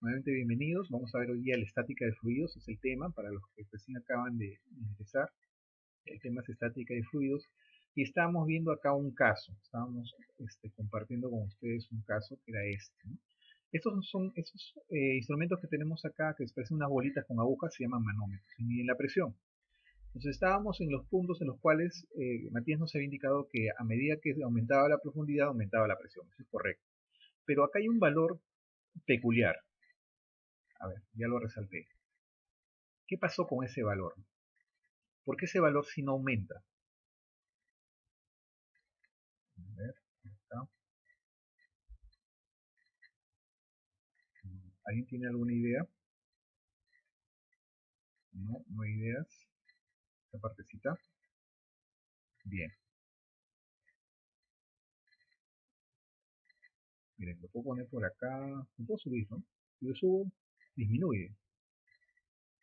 Nuevamente bienvenidos. Vamos a ver hoy día la estática de fluidos, es el tema para los que recién acaban de ingresar. El tema es estática de fluidos y estábamos viendo acá un caso. Estábamos compartiendo con ustedes un caso que era este, ¿no? Estos son esos instrumentos que tenemos acá que parecen unas bolitas con agujas, se llaman manómetros y miden la presión. Entonces estábamos en los puntos en los cuales Matías nos había indicado que a medida que aumentaba la profundidad, aumentaba la presión. Eso es correcto. Pero acá hay un valor peculiar. A ver, ya lo resalté. ¿Qué pasó con ese valor? ¿Por qué ese valor si no aumenta? A ver, acá. ¿Alguien tiene alguna idea? No, no hay ideas. Esta partecita. Bien. Miren, lo puedo poner por acá. Lo puedo subir, ¿no? Si lo subo, disminuye.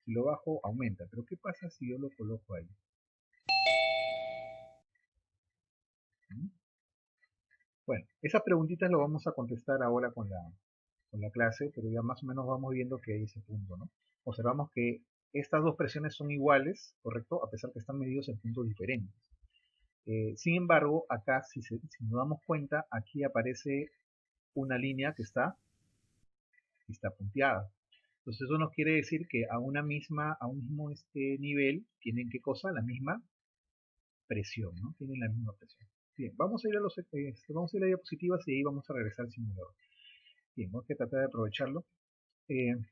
Si lo bajo, aumenta. Pero ¿qué pasa si yo lo coloco ahí? ¿Mm? Bueno, esas preguntitas lo vamos a contestar ahora con la clase, pero ya más o menos vamos viendo que hay ese punto, ¿no? Observamos que estas dos presiones son iguales, ¿correcto? A pesar que están medidos en puntos diferentes. Sin embargo, acá, si nos damos cuenta, aquí aparece una línea que está punteada. Entonces eso nos quiere decir que a un mismo nivel tienen qué cosa, la misma presión, ¿no? Tienen la misma presión. Bien, vamos a ir vamos a ir a diapositivas y ahí vamos a regresar al simulador. Bien, vamos a tratar de aprovecharlo.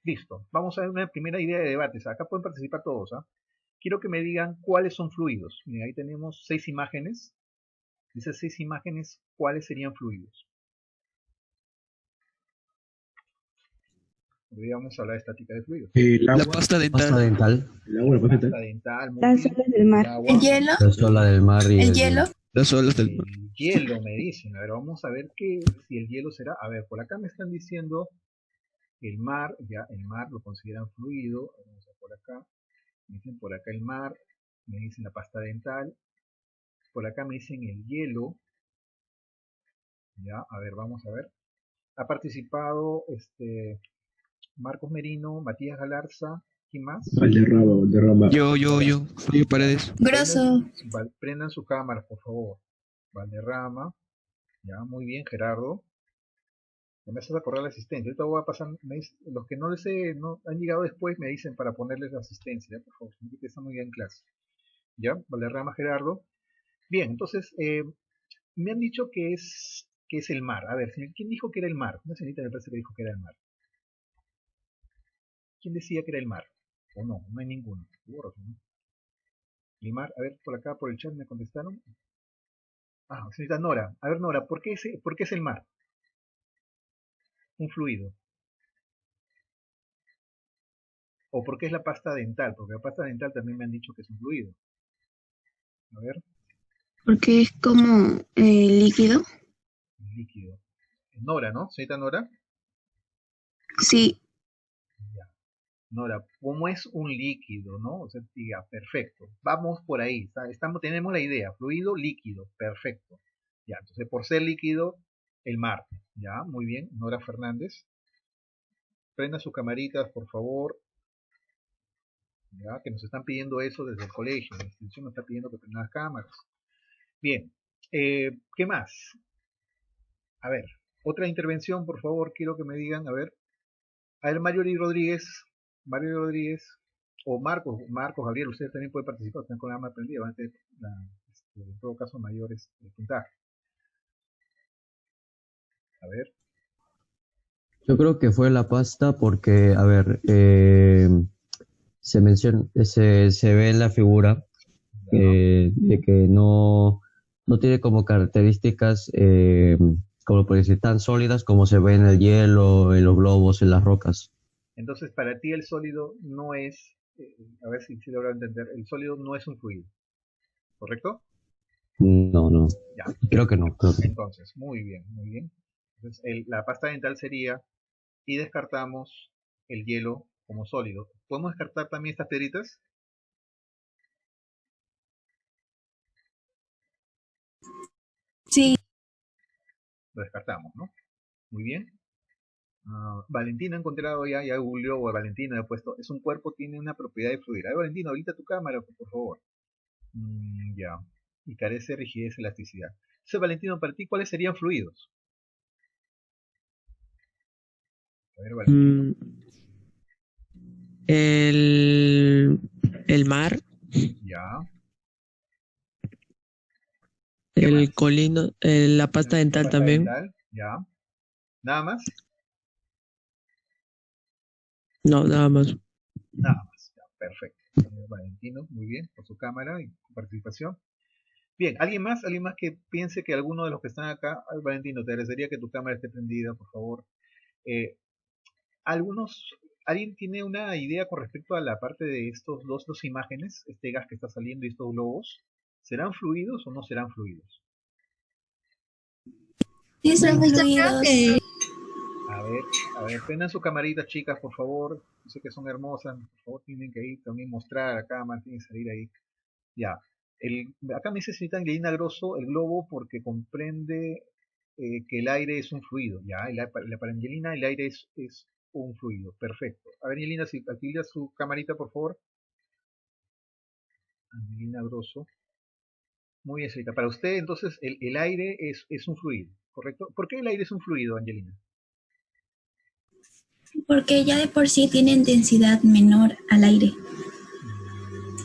Listo, vamos a ver una primera idea de debates. Acá pueden participar todos, ¿ah? Quiero que me digan cuáles son fluidos. Miren, ahí tenemos 6 imágenes. De esas 6 imágenes, ¿cuáles serían fluidos? Hoy vamos a hablar de estática de fluidos. El La agua, pasta Pasta dental. dental, el agua, la pasta Pasta dental. dental, muy Las bien. olas del mar. El ¿El agua, hielo? la sola del mar y ¿El el hielo? hielo. Las olas del mar. el hielo, me dicen. A ver, vamos a ver si el hielo será. A ver, por acá me están diciendo el mar, ya el mar lo consideran fluido. Vamos a ver por acá. Me dicen por acá el mar, me dicen la pasta dental. Por acá me dicen el hielo. Ya, a ver, vamos a ver. Ha participado Marcos Merino, Matías Galarza, ¿quién más? Valderrama, Valderrama. Valderrama. Frío Ya, Paredes. Grosso. prendan su cámara, por favor. Valderrama, ya, muy bien, Gerardo. Ya me haces acordar la asistencia. Ahorita voy a pasar, los que no han llegado después me dicen para ponerles la asistencia, ya, por favor, que está muy bien en clase. Ya, Valderrama, Gerardo. Bien, entonces, me han dicho que es el mar. A ver, ¿quién dijo que era el mar? Una señorita me parece que dijo que era el mar. ¿Quién decía que era el mar? O no, no hay ninguno. Seguro, ¿no? El mar, a ver, por acá, por el chat me contestaron. Ah, señorita Nora. A ver, Nora, ¿por qué es el mar? Un fluido. ¿O por qué es la pasta dental? Porque la pasta dental también me han dicho que es un fluido. A ver, Porque es como líquido. líquido. Nora, ¿no? Señorita Nora. Sí. Ya. Nora, ¿cómo es un líquido, no? O sea, diga, perfecto. Vamos por ahí. Tenemos la idea. Fluido, líquido. Perfecto. Ya, entonces por ser líquido, el mar. Ya, muy bien. Nora Fernández. Prenda sus camaritas, por favor. Ya, que nos están pidiendo eso desde el colegio. La institución nos está pidiendo que prendan las cámaras. Bien. ¿Qué más? A ver, otra intervención, por favor, quiero que me digan, a ver, Mario Rodríguez, o Marcos, Gabriel, ustedes también pueden participar, están con la arma prendida, van a tener, en todo caso, mayores puntajes. A ver, Yo creo que fue la pasta porque, a ver, se menciona, se ve en la figura ya, de que no tiene como características, como por decir, tan sólidas como se ve en el hielo, en los globos, en las rocas. entonces para ti el sólido no es, a ver si logro entender, el sólido no es un fluido, ¿correcto? No, no, Ya, creo que no, creo que no. entonces, muy bien, muy bien. Entonces, la pasta dental sería, y descartamos el hielo como sólido. ¿Podemos descartar también estas piedritas? Sí. Lo descartamos, ¿no? Muy bien. Valentino ha encontrado ya googleó, o Valentino ha puesto, es un cuerpo, tiene una propiedad de fluir. A ver, Valentino, habilita tu cámara, por favor. Ya. Y carece de rigidez y elasticidad. Entonces, Valentino, para ti, ¿cuáles serían fluidos? A ver, Valentino. Mm, el mar, Ya. ¿Qué más? el colino, la pasta La dental pasta también. dental. Ya. ¿Nada más? No, nada más. Nada más. Ya, perfecto. Valentino, muy bien, por su cámara y su participación. Bien, ¿alguien más? ¿Alguien más que piense que alguno de los que están acá? Ay, Valentino, te agradecería que tu cámara esté prendida, por favor. Eh, algunos, ¿Alguien tiene una idea con respecto a la parte de estos dos imágenes, este gas que está saliendo y estos globos? ¿Serán fluidos o no serán fluidos? Sí, son fluidos. A ver, prendan su camarita, chicas, por favor. Yo sé que son hermosas, por favor, tienen que ir también mostrar a la cámara, tienen que salir ahí. Ya. Acá me dice señorita Angelina Grosso el globo porque comprende que el aire es un fluido. Ya, para Angelina el aire es un fluido. Perfecto. A ver, Angelina, si activa su camarita, por favor. Angelina Grosso. Muy bien, señorita. Para usted, entonces, el aire es un fluido, ¿correcto? ¿Por qué el aire es un fluido, Angelina? Porque ya de por sí tienen densidad menor al aire.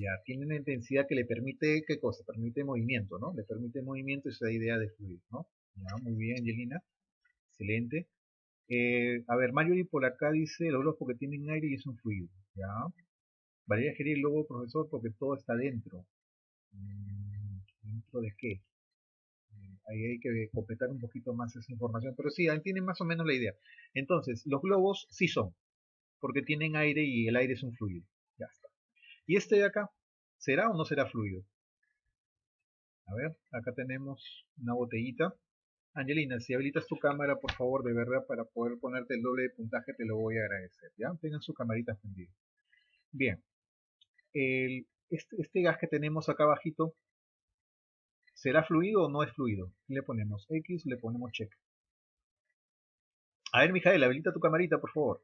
Ya, tiene una intensidad que le permite, ¿qué cosa? Permite movimiento, ¿no? Le permite movimiento esa idea de fluido, ¿no? Ya, muy bien, Angelina. Excelente. A ver, Marjorie por acá dice los globos porque tienen aire y es un fluido. Ya. Valeria Geri, el lobo, profesor, porque todo está dentro. ¿Dentro de qué? Ahí hay que completar un poquito más esa información. Pero sí, ahí tienen más o menos la idea. Entonces, los globos sí son, porque tienen aire y el aire es un fluido. Ya está. ¿Y este de acá? ¿Será o no será fluido? A ver, acá tenemos una botellita. Angelina, si habilitas tu cámara, por favor, de verdad, para poder ponerte el doble de puntaje, te lo voy a agradecer. ¿Ya? Tengan su camarita prendida. Bien. Este gas que tenemos acá abajito, ¿será fluido o no es fluido? Le ponemos X, le ponemos check. A ver, Mijael, habilita tu camarita, por favor.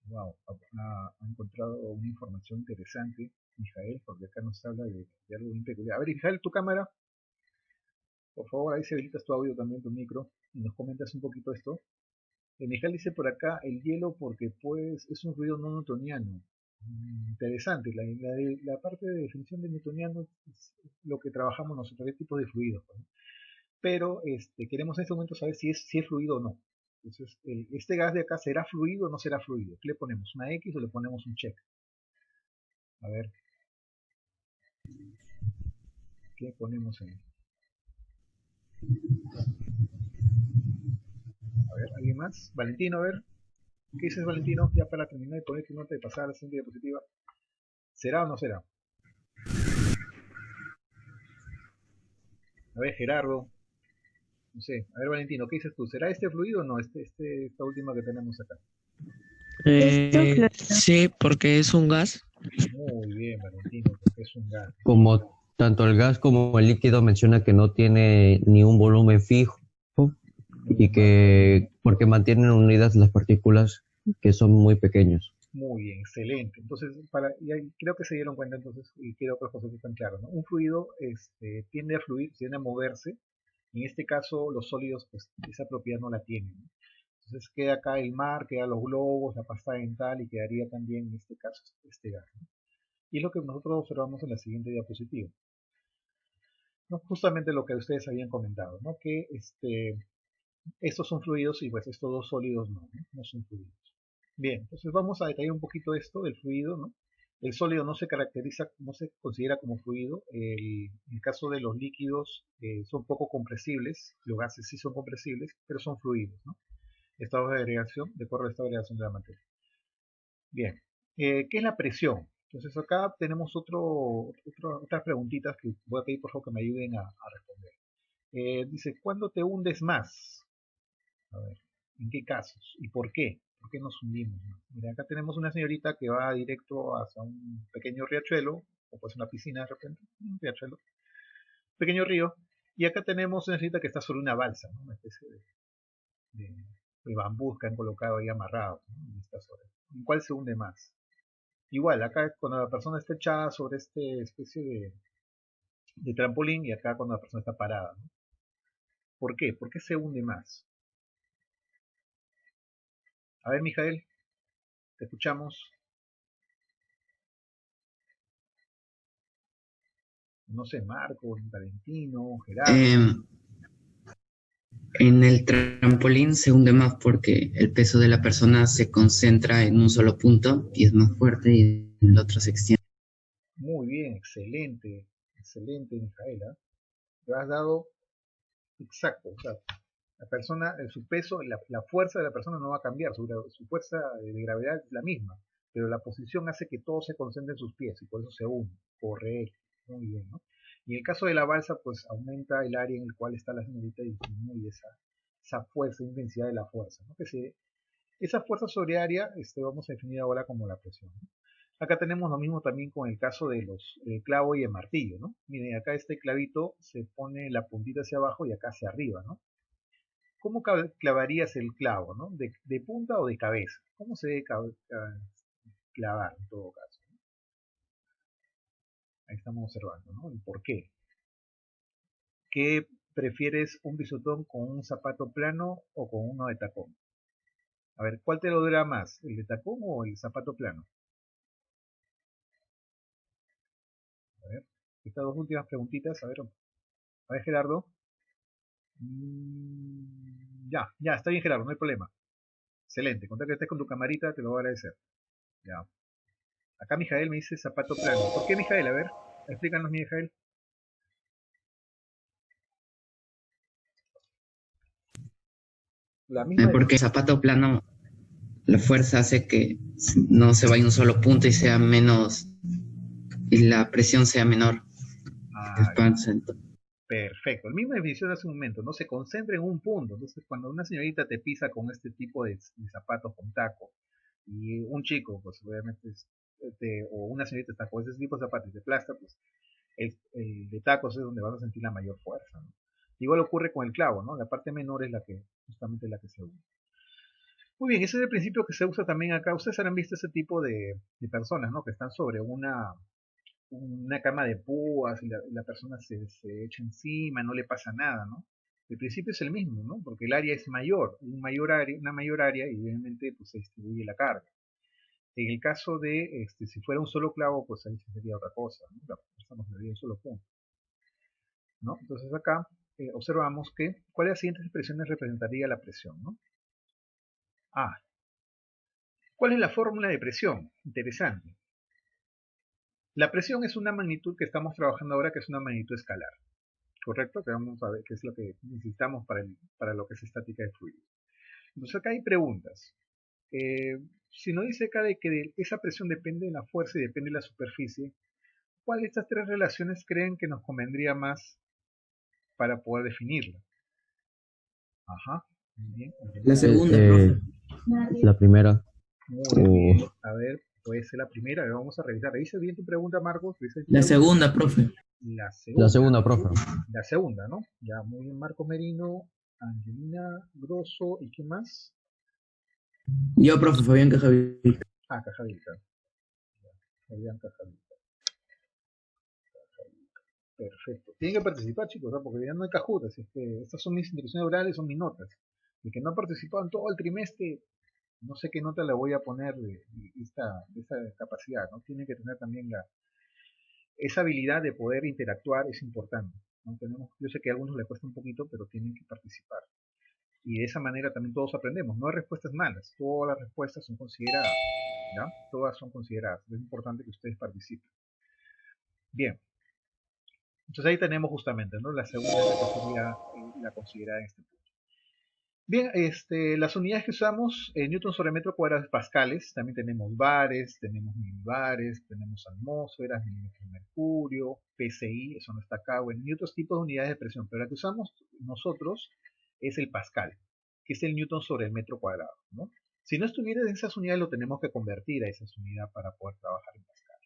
Wow, ha encontrado una información interesante, Mijael, porque acá nos habla de algo bien peculiar. A ver, Mijael, tu cámara, por favor, ahí si habilitas tu audio también, tu micro, y nos comentas un poquito esto. Mijael dice por acá, el hielo porque pues es un ruido no newtoniano. Interesante, la parte de definición de newtoniano es lo que trabajamos nosotros, qué tipo de fluidos, ¿no? Pero queremos en este momento saber si es fluido o no. Entonces, este gas de acá, ¿será fluido o no será fluido? ¿Qué le ponemos? ¿Una X o le ponemos un check? A ver, ¿qué ponemos ahí? A ver, ¿alguien más? Valentino, a ver, ¿qué dices, Valentino? Ya para terminar de poner tu nota y pasar a la siguiente diapositiva. ¿Será o no será? A ver, Gerardo, no sé. A ver, Valentino, ¿qué dices tú? ¿Será este fluido o no? Esta última que tenemos acá. Sí, porque es un gas. Muy bien, Valentino, porque es un gas. Como tanto el gas como el líquido menciona que no tiene ni un volumen fijo y que porque mantienen unidas las partículas que son muy pequeños. Muy bien, excelente. Entonces, ya creo que se dieron cuenta entonces, y creo que los conceptos están claros, ¿no? Un fluido tiende a fluir, tiende a moverse. En este caso, los sólidos, pues esa propiedad no la tienen, ¿no? Entonces queda acá el mar, queda los globos, la pasta dental y quedaría también en este caso este gas, ¿no? Y es lo que nosotros observamos en la siguiente diapositiva, ¿no? Justamente lo que ustedes habían comentado, ¿no? Que estos son fluidos y pues estos dos sólidos no son fluidos. Bien, entonces vamos a detallar un poquito esto del fluido, ¿no? El sólido no se caracteriza, no se considera como fluido. En el caso de los líquidos son poco compresibles, los gases sí son compresibles, pero son fluidos, ¿no? Estados de agregación, de acuerdo al estado de agregación de la materia. Bien, ¿qué es la presión? Entonces acá tenemos otras preguntitas que voy a pedir por favor que me ayuden a responder. Dice, ¿cuándo te hundes más? A ver, ¿en qué casos? ¿Y por qué? ¿Por qué nos hundimos? ¿No? Mira, acá tenemos una señorita que va directo hacia un pequeño riachuelo, o pues una piscina de repente, un riachuelo, pequeño río, Y acá tenemos una señorita que está sobre una balsa, ¿no? Una especie de bambús que han colocado ahí amarrados, ¿no? Y está sobre. ¿En cuál se hunde más? Igual, acá cuando la persona está echada sobre esta especie de trampolín y acá cuando la persona está parada, ¿no? ¿Por qué? ¿Por qué se hunde más? A ver, Mijael, te escuchamos. No sé, Marco, Valentino, Gerardo. En el trampolín se hunde más porque el peso de la persona se concentra en un solo punto y es más fuerte y el otro se extiende. Muy bien, excelente, excelente, Mijaela. Te has dado exacto, o sea, la persona, su peso, la fuerza de la persona no va a cambiar, su fuerza de gravedad es la misma, pero la posición hace que todo se concentre en sus pies y por eso se une, correcto, muy bien, ¿no? Y en el caso de la balsa, pues aumenta el área en el cual está la señorita y disminuye esa fuerza, intensidad de la fuerza, ¿no? Esa fuerza sobre área vamos a definir ahora como la presión, ¿no? Acá tenemos lo mismo también con el caso de los clavo y el martillo, ¿no? Miren, acá este clavito se pone la puntita hacia abajo y acá hacia arriba, ¿no? ¿Cómo clavarías el clavo, ¿no? ¿De punta o de cabeza? ¿Cómo se debe clavar en todo caso? Ahí estamos observando, ¿no? ¿Y por qué? ¿Qué prefieres, un pisotón con un zapato plano o con uno de tacón? A ver, ¿cuál te lo dura más? ¿El de tacón o el zapato plano? A ver, estas dos últimas preguntitas, a ver Gerardo. Ya, está bien Gerardo, no hay problema. Excelente, con tal que estés con tu camarita te lo voy a agradecer. Ya. Acá Mijael me dice zapato plano. ¿Por qué Mijael? A ver, explícanos Mijael. La misma Porque el zapato plano, la fuerza hace que no se vaya un solo punto y sea menos, y la presión sea menor. Ah, perfecto. El mismo definición de hace un momento, ¿no? Se concentra en un punto. Entonces, cuando una señorita te pisa con este tipo de zapatos con taco y un chico, pues obviamente, o una señorita está con ese tipo de zapatos de plasta, pues el de tacos es donde vas a sentir la mayor fuerza, ¿no? Igual ocurre con el clavo, ¿no? La parte menor es justamente la que se usa. Muy bien, ese es el principio que se usa también acá. Ustedes habrán visto ese tipo de personas, ¿no? Que están sobre una cama de púas y la persona se echa encima, no le pasa nada, ¿no? El principio es el mismo, ¿no? Porque el área es mayor, una mayor área y obviamente pues se distribuye la carga. En el caso de, si fuera un solo clavo, pues ahí sería otra cosa, ¿no? La persona sería un solo punto, ¿no? Entonces acá observamos que, ¿cuáles de las siguientes expresiones representaría la presión, ¿no? Ah, ¿cuál es la fórmula de presión? Interesante. La presión es una magnitud que estamos trabajando ahora, que es una magnitud escalar. ¿Correcto? Que vamos a ver qué es lo que necesitamos para lo que es estática de fluidos. Entonces acá hay preguntas. Si nos dice acá de que esa presión depende de la fuerza y depende de la superficie, ¿cuál de estas tres relaciones creen que nos convendría más para poder definirla? Ajá, muy bien. La segunda, Eh, profe. la primera. Muy bien. A ver, puede ser la primera. A ver, vamos a revisar. ¿Revisa bien tu pregunta, Marcos? La segunda, profe. La La segunda, profe. La segunda, ¿no? Ya, muy bien, Marcos Merino, Angelina Grosso, ¿y qué más? Yo, profe, Fabián Cajavín. Ah, Cajavita. Fabián Cajavita. Perfecto. Tienen que participar, chicos, ¿no? Porque ya no hay cajuta. Así es que estas son mis intervenciones orales, son mis notas. El que no ha participado en todo el trimestre, no sé qué nota le voy a poner de esta capacidad, ¿no? Tiene que tener también esa habilidad de poder interactuar, es importante. ¿No? Yo sé que a algunos les cuesta un poquito, pero tienen que participar. Y de esa manera también todos aprendemos. No hay respuestas malas, todas las respuestas son consideradas. ¿Ya? Todas son consideradas. Es importante que ustedes participen. Bien. Entonces ahí tenemos justamente, ¿no? La segunda es la que sería la considerada en este punto. Bien, las unidades que usamos, Newton sobre metro cuadrado es pascales, también tenemos bares, tenemos milibares, tenemos atmósferas, milímetros de mercurio, PSI, eso no está acá, bueno, y otros tipos de unidades de presión, pero la que usamos nosotros es el pascal, que es el Newton sobre el metro cuadrado, ¿no? Si no estuviera en esas unidades, lo tenemos que convertir a esas unidades para poder trabajar en pascal.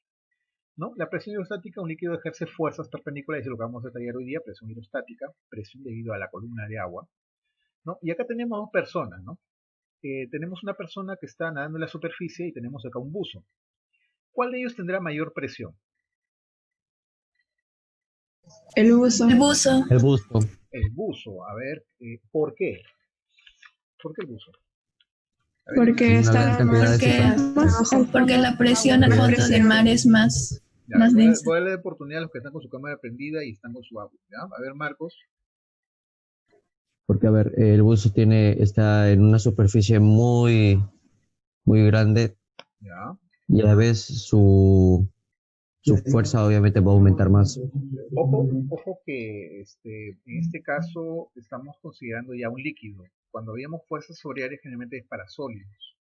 ¿no? La presión hidrostática, un líquido ejerce fuerzas perpendiculares, es lo que vamos a detallar hoy día, presión hidrostática, presión debido a la columna de agua, ¿no? Y acá tenemos dos personas, ¿no? Tenemos una persona que está nadando en la superficie y tenemos acá un buzo. ¿Cuál de ellos tendrá mayor presión? El buzo. El buzo, El busto. El buzo. A ver, ¿por qué? ¿Por qué el buzo? A ver, Porque Una está gran cantidad de porque, superficie. porque la presión al fondo del mar es más ya, más voy a densa. darle oportunidad a los que están con su cámara prendida y están con su agua, ¿ya? A ver, Marcos. Porque, a ver, el buzo está en una superficie muy grande ¿Ya? y a la vez su fuerza obviamente va a aumentar más. Ojo que en este caso estamos considerando ya un líquido. Cuando veíamos fuerzas sobre área generalmente es para sólidos.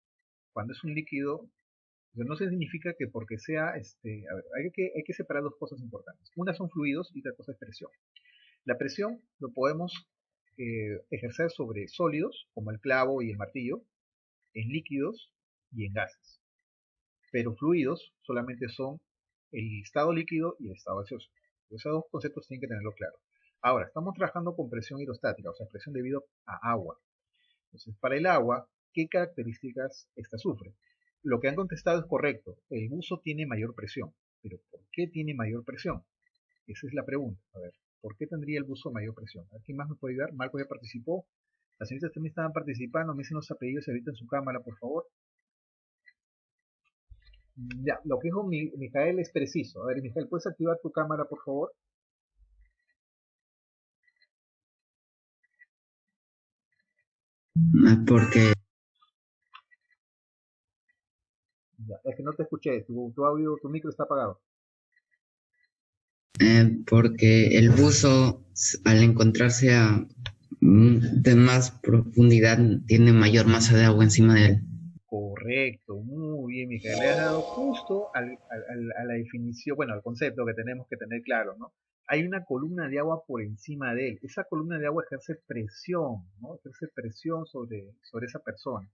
Cuando es un líquido, eso no significa que porque sea, a ver, hay que separar dos cosas importantes. Una son fluidos y otra cosa es presión. La presión lo podemos ejercer sobre sólidos, como el clavo y el martillo, en líquidos y en gases. Pero fluidos solamente son el estado líquido y el estado gaseoso. Esos dos conceptos tienen que tenerlo claro. Ahora, estamos trabajando con presión hidrostática, o sea, presión debido a agua. Entonces, para el agua, ¿qué características esta sufre? Lo que han contestado es correcto. El buzo tiene mayor presión. Pero ¿por qué tiene mayor presión? Esa es la pregunta. A ver, ¿por qué tendría el buzo mayor presión? A ver, ¿quién más me puede ayudar? Marco ya participó. Las señoritas también estaban participando. Me dicen los apellidos ahorita en su cámara, por favor. Ya, lo que dijo Mijael es preciso. A ver, Mijael, ¿puedes activar tu cámara, por favor? Porque, Ya, es que no te escuché. Tu audio, tu micro está apagado. porque el buzo, al encontrarse de más profundidad, tiene mayor masa de agua encima de él. Correcto, muy bien, Mijael. Le has dado justo a la definición, bueno, al concepto que tenemos que tener claro, ¿no? Hay una columna de agua por encima de él. Esa columna de agua ejerce presión, ¿no? Ejerce presión sobre esa persona.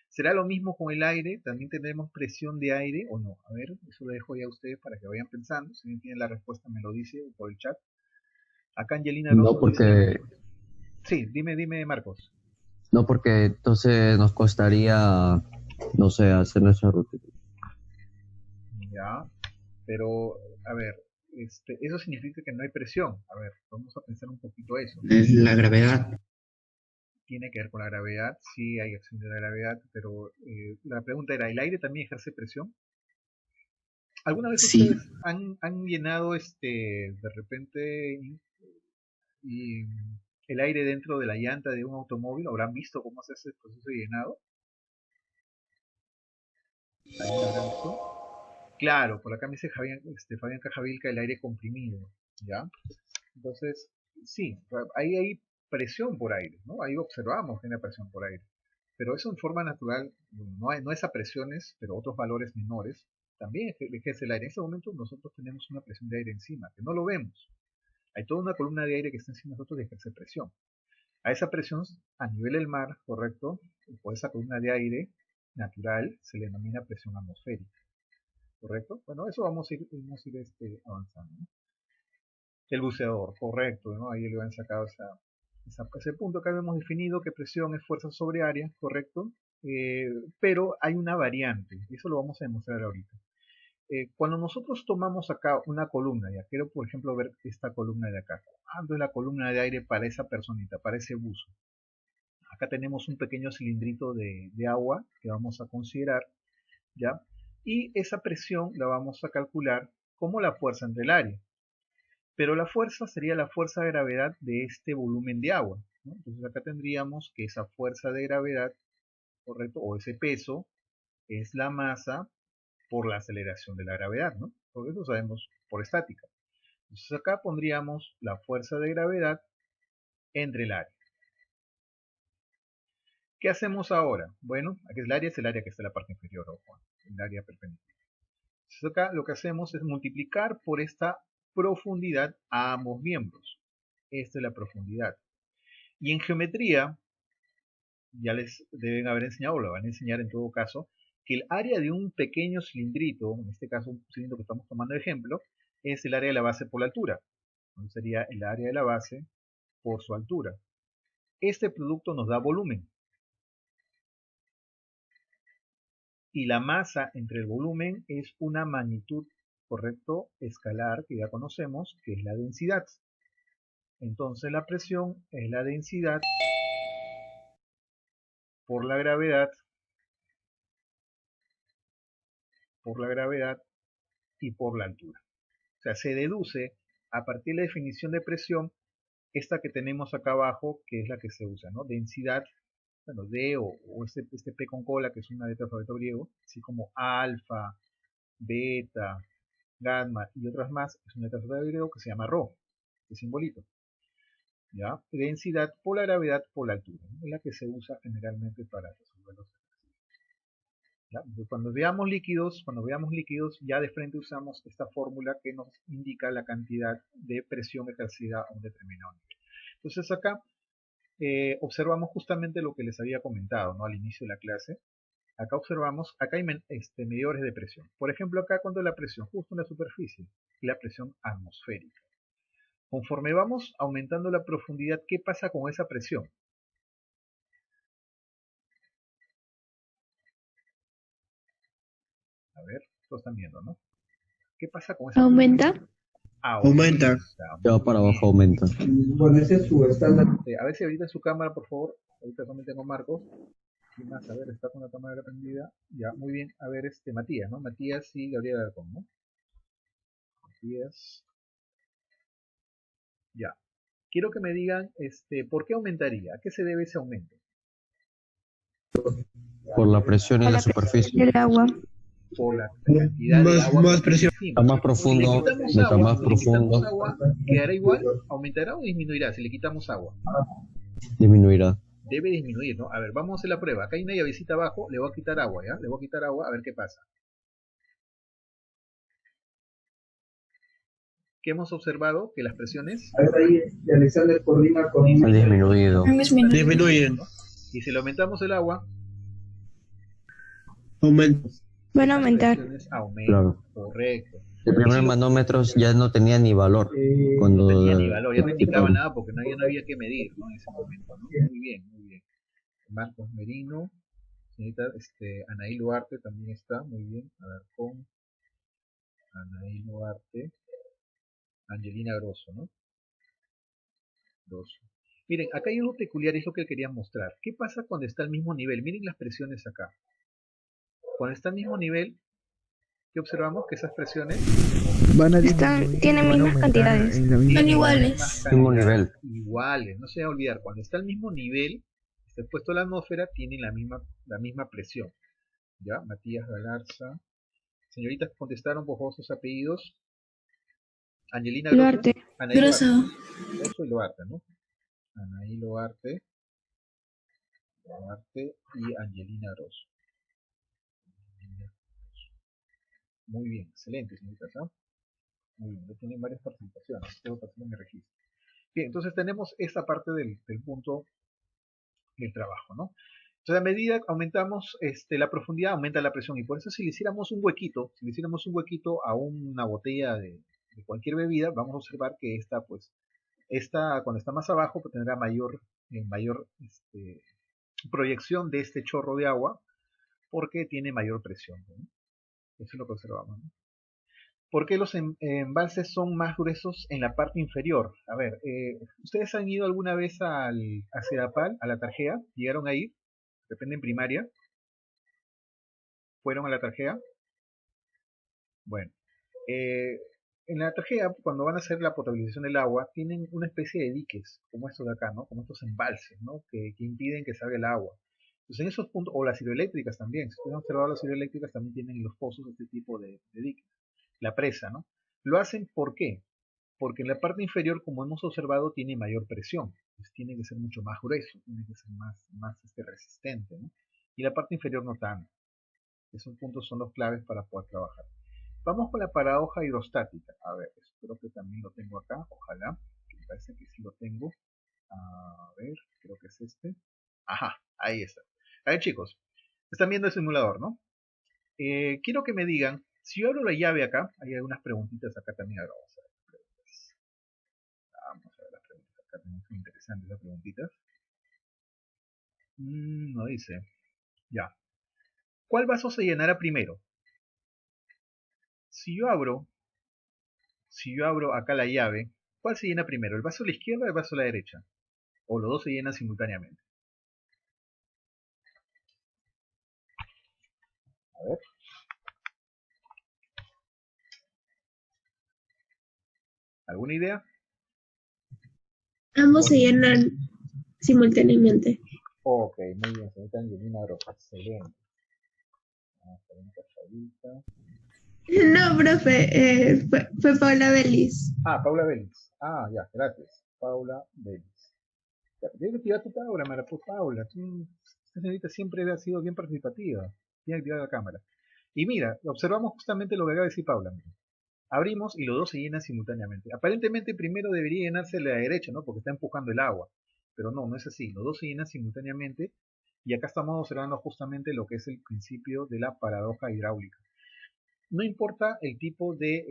¿Será lo mismo con el aire? ¿También tendremos presión de aire o no? A ver, eso lo dejo ya a ustedes para que vayan pensando. Si alguien tiene la respuesta, me lo dice por el chat. Acá Angelina No Alonso dice, porque, sí, dime Marcos. no porque entonces nos costaría, no sé, hacer nuestra rutina. Ya, pero, a ver, eso significa que no hay presión. A ver, vamos a pensar un poquito eso. Es la gravedad. Tiene que ver con la gravedad, sí hay acción de la gravedad, pero la pregunta era, ¿el aire también ejerce presión? ¿Alguna vez Sí, ustedes han llenado de repente y el aire dentro de la llanta de un automóvil? ¿Habrán visto cómo se hace el proceso de llenado? ¿Alguien lo habrá visto? Claro, por acá me dice Fabián Cajavilca, el aire comprimido, ¿ya? Entonces, sí, ahí hay presión por aire, ¿no? Ahí observamos que hay una presión por aire. Pero eso en forma natural, no es a presiones, pero otros valores menores, también ejerce el aire. En ese momento nosotros tenemos una presión de aire encima, que no lo vemos. Hay toda una columna de aire que está encima de nosotros y ejerce presión. A esa presión, a nivel del mar, correcto, por esa columna de aire natural, se le denomina presión atmosférica, ¿correcto? Bueno, eso vamos a ir avanzando, ¿no? El buceador, correcto, ¿no? Ahí le han sacado ese punto. Acá hemos definido que presión es fuerza sobre área, correcto. Pero hay una variante, y eso lo vamos a demostrar ahorita. Cuando nosotros tomamos acá una columna, ya quiero por ejemplo ver esta columna de acá, ¿cuándo es la columna de aire para esa personita, para ese buzo? Acá tenemos un pequeño cilindrito de agua que vamos a considerar, ¿ya? Y esa presión la vamos a calcular como la fuerza entre el área. Pero la fuerza sería la fuerza de gravedad de este volumen de agua, ¿no? Entonces acá tendríamos que esa fuerza de gravedad, correcto, o ese peso, es la masa por la aceleración de la gravedad, ¿no? Por eso sabemos por estática. Entonces acá pondríamos la fuerza de gravedad entre el área. ¿Qué hacemos ahora? Bueno, aquí el área que está en la parte inferior, ojo, el área perpendicular. Entonces acá lo que hacemos es multiplicar por esta profundidad a ambos miembros. Esta es la profundidad. Y en geometría, ya les deben haber enseñado, o lo van a enseñar en todo caso, que el área de un pequeño cilindrito, en este caso un cilindro que estamos tomando de ejemplo, es el área de la base por la altura. Entonces sería el área de la base por su altura. Este producto nos da volumen. Y la masa entre el volumen es una magnitud, correcto, escalar, que ya conocemos, que es la densidad. Entonces la presión es la densidad por la gravedad y por la altura. O sea, se deduce a partir de la definición de presión, esta que tenemos acá abajo, que es la que se usa, ¿no? Densidad, bueno, D o este P con cola, que es una letra del alfabeto griego, así como alfa, beta, gamma y otras más, es una letra del alfabeto griego que se llama rho, este simbolito. ¿Ya? Densidad por la gravedad por la altura, ¿no? Es la que se usa generalmente para resolver los ejercicios. ¿Ya? Entonces, cuando veamos líquidos, ya de frente usamos esta fórmula que nos indica la cantidad de presión ejercida a un determinado nivel. Entonces acá observamos justamente lo que les había comentado, ¿no? Al inicio de la clase. Acá observamos, acá hay medidores de presión. Por ejemplo, acá cuando la presión justo en la superficie, la presión atmosférica. Conforme vamos aumentando la profundidad, ¿qué pasa con esa presión? A ver, todos están viendo, ¿no? ¿Qué pasa con esa ¿Aumenta? presión? Aumenta. Ya va para abajo, aumenta. Bueno, ese es su estándar. A ver si ahorita su cámara, por favor. Ahorita también tengo Marcos. ¿Quién más? A ver, está con la cámara prendida. Ya, muy bien. A ver, Matías, ¿no? Matías y Gabriel Alarcón, ¿no? Matías. Ya. Quiero que me digan, ¿por qué aumentaría? ¿A qué se debe ese aumento? Por la presión en la superficie. El agua. Por la cantidad de agua Más que presión. encima. Está más profundo, está más profundo, Agua, ¿quedará igual? ¿Aumentará o disminuirá si le quitamos agua? disminuirá. Debe disminuir, ¿no? A ver, vamos a hacer la prueba. Acá hay una llavecita abajo, le voy a quitar agua, ¿ya? Le voy a quitar agua, a ver qué pasa. ¿Qué hemos observado? Que las presiones A ver, ahí Alexander coordina con Ha disminuido. disminuyen. y si le aumentamos el agua, Aumenta. Van a las aumentar. presiones aumentan. Claro. Correcto. El primer manómetro ya no tenía ni valor. Cuando No tenía ni valor, ya no indicaba nada porque no había que medir, ¿no? En ese momento, ¿no? Muy bien, muy bien. Marcos Merino, señorita Anaí Luarte también está, muy bien. A ver, con Anaí Luarte, Angelina Grosso, ¿no? Grosso. Miren, acá hay algo peculiar, es lo que quería mostrar. ¿Qué pasa cuando está al mismo nivel? Miren las presiones acá. Cuando está al mismo nivel, ¿qué observamos? Que esas presiones Van a Tienen van a mismas aumentar cantidades. en la misma- Son iguales. Mismo nivel. Iguales, no se va a olvidar, cuando está al mismo nivel, está expuesto a la atmósfera, tiene la misma presión. ¿Ya? Matías Galarza. Señoritas, contestaron por favor sus apellidos. Angelina Grosso. Luarte. Anaí Grosso. Grosso y Loarte, ¿no? Anaí Loarte y Angelina Grosso. Muy bien, excelente, señoritas, ¿ah? Muy bien, ya tienen varias participaciones, tengo que hacer mi registro. Bien, entonces tenemos esta parte del punto del trabajo, ¿no? Entonces a medida que aumentamos la profundidad, aumenta la presión, y por eso si le hiciéramos un huequito, a una botella de cualquier bebida, vamos a observar que cuando está más abajo, pues tendrá mayor proyección de este chorro de agua, porque tiene mayor presión, ¿no? Eso es lo que observamos, ¿no? ¿Por qué los embalses son más gruesos en la parte inferior? A ver, ¿ustedes han ido alguna vez a Sedapal, a la Tarjea? ¿Llegaron a ir? Depende en primaria. ¿Fueron a la Tarjea? Bueno, en la Tarjea, cuando van a hacer la potabilización del agua, tienen una especie de diques, como estos de acá, ¿no? Como estos embalses, ¿no? Que impiden que salga el agua. Entonces en esos puntos, o las hidroeléctricas también, si ustedes han observado las hidroeléctricas, también tienen en los pozos este tipo de diques. La presa, ¿no? Lo hacen, ¿por qué? Porque en la parte inferior, como hemos observado, tiene mayor presión. Pues tiene que ser mucho más grueso, tiene que ser más resistente, ¿no? Y la parte inferior no tanto. Esos puntos son los claves para poder trabajar. Vamos con la paradoja hidrostática. A ver, espero que también lo tengo acá, ojalá. Me parece que sí lo tengo. A ver, creo que es este. Ajá, ahí está. A ver, chicos, están viendo el simulador, ¿no? Quiero que me digan, si yo abro la llave acá, hay algunas preguntitas acá también. Ahora vamos a ver las preguntas. Vamos a ver las preguntas acá, también son interesantes las preguntitas. No dice. Ya. ¿Cuál vaso se llenará primero? Si yo abro acá la llave, ¿cuál se llena primero? ¿El vaso de la izquierda o el vaso de la derecha? O los dos se llenan simultáneamente. A ver. ¿Alguna idea? Ambos se llenan simultáneamente. Ok, muy bien, señorita Angelina Roja, excelente. Vamos a ver una cachadita. No, profe, fue Paula Belis. Paula Vélez. Ya, gracias. Paula Vélez. Ya, tengo que activar tu cámara, pues Paula. Esta señorita siempre ha sido bien participativa. Tiene que activar la cámara. Y mira, observamos justamente lo que acaba de decir Paula. Mira. Abrimos y los dos se llenan simultáneamente. Aparentemente primero debería llenarse la derecha, ¿no? Porque está empujando el agua. Pero no, no es así. Los dos se llenan simultáneamente. Y acá estamos observando justamente lo que es el principio de la paradoja hidráulica. No importa el tipo de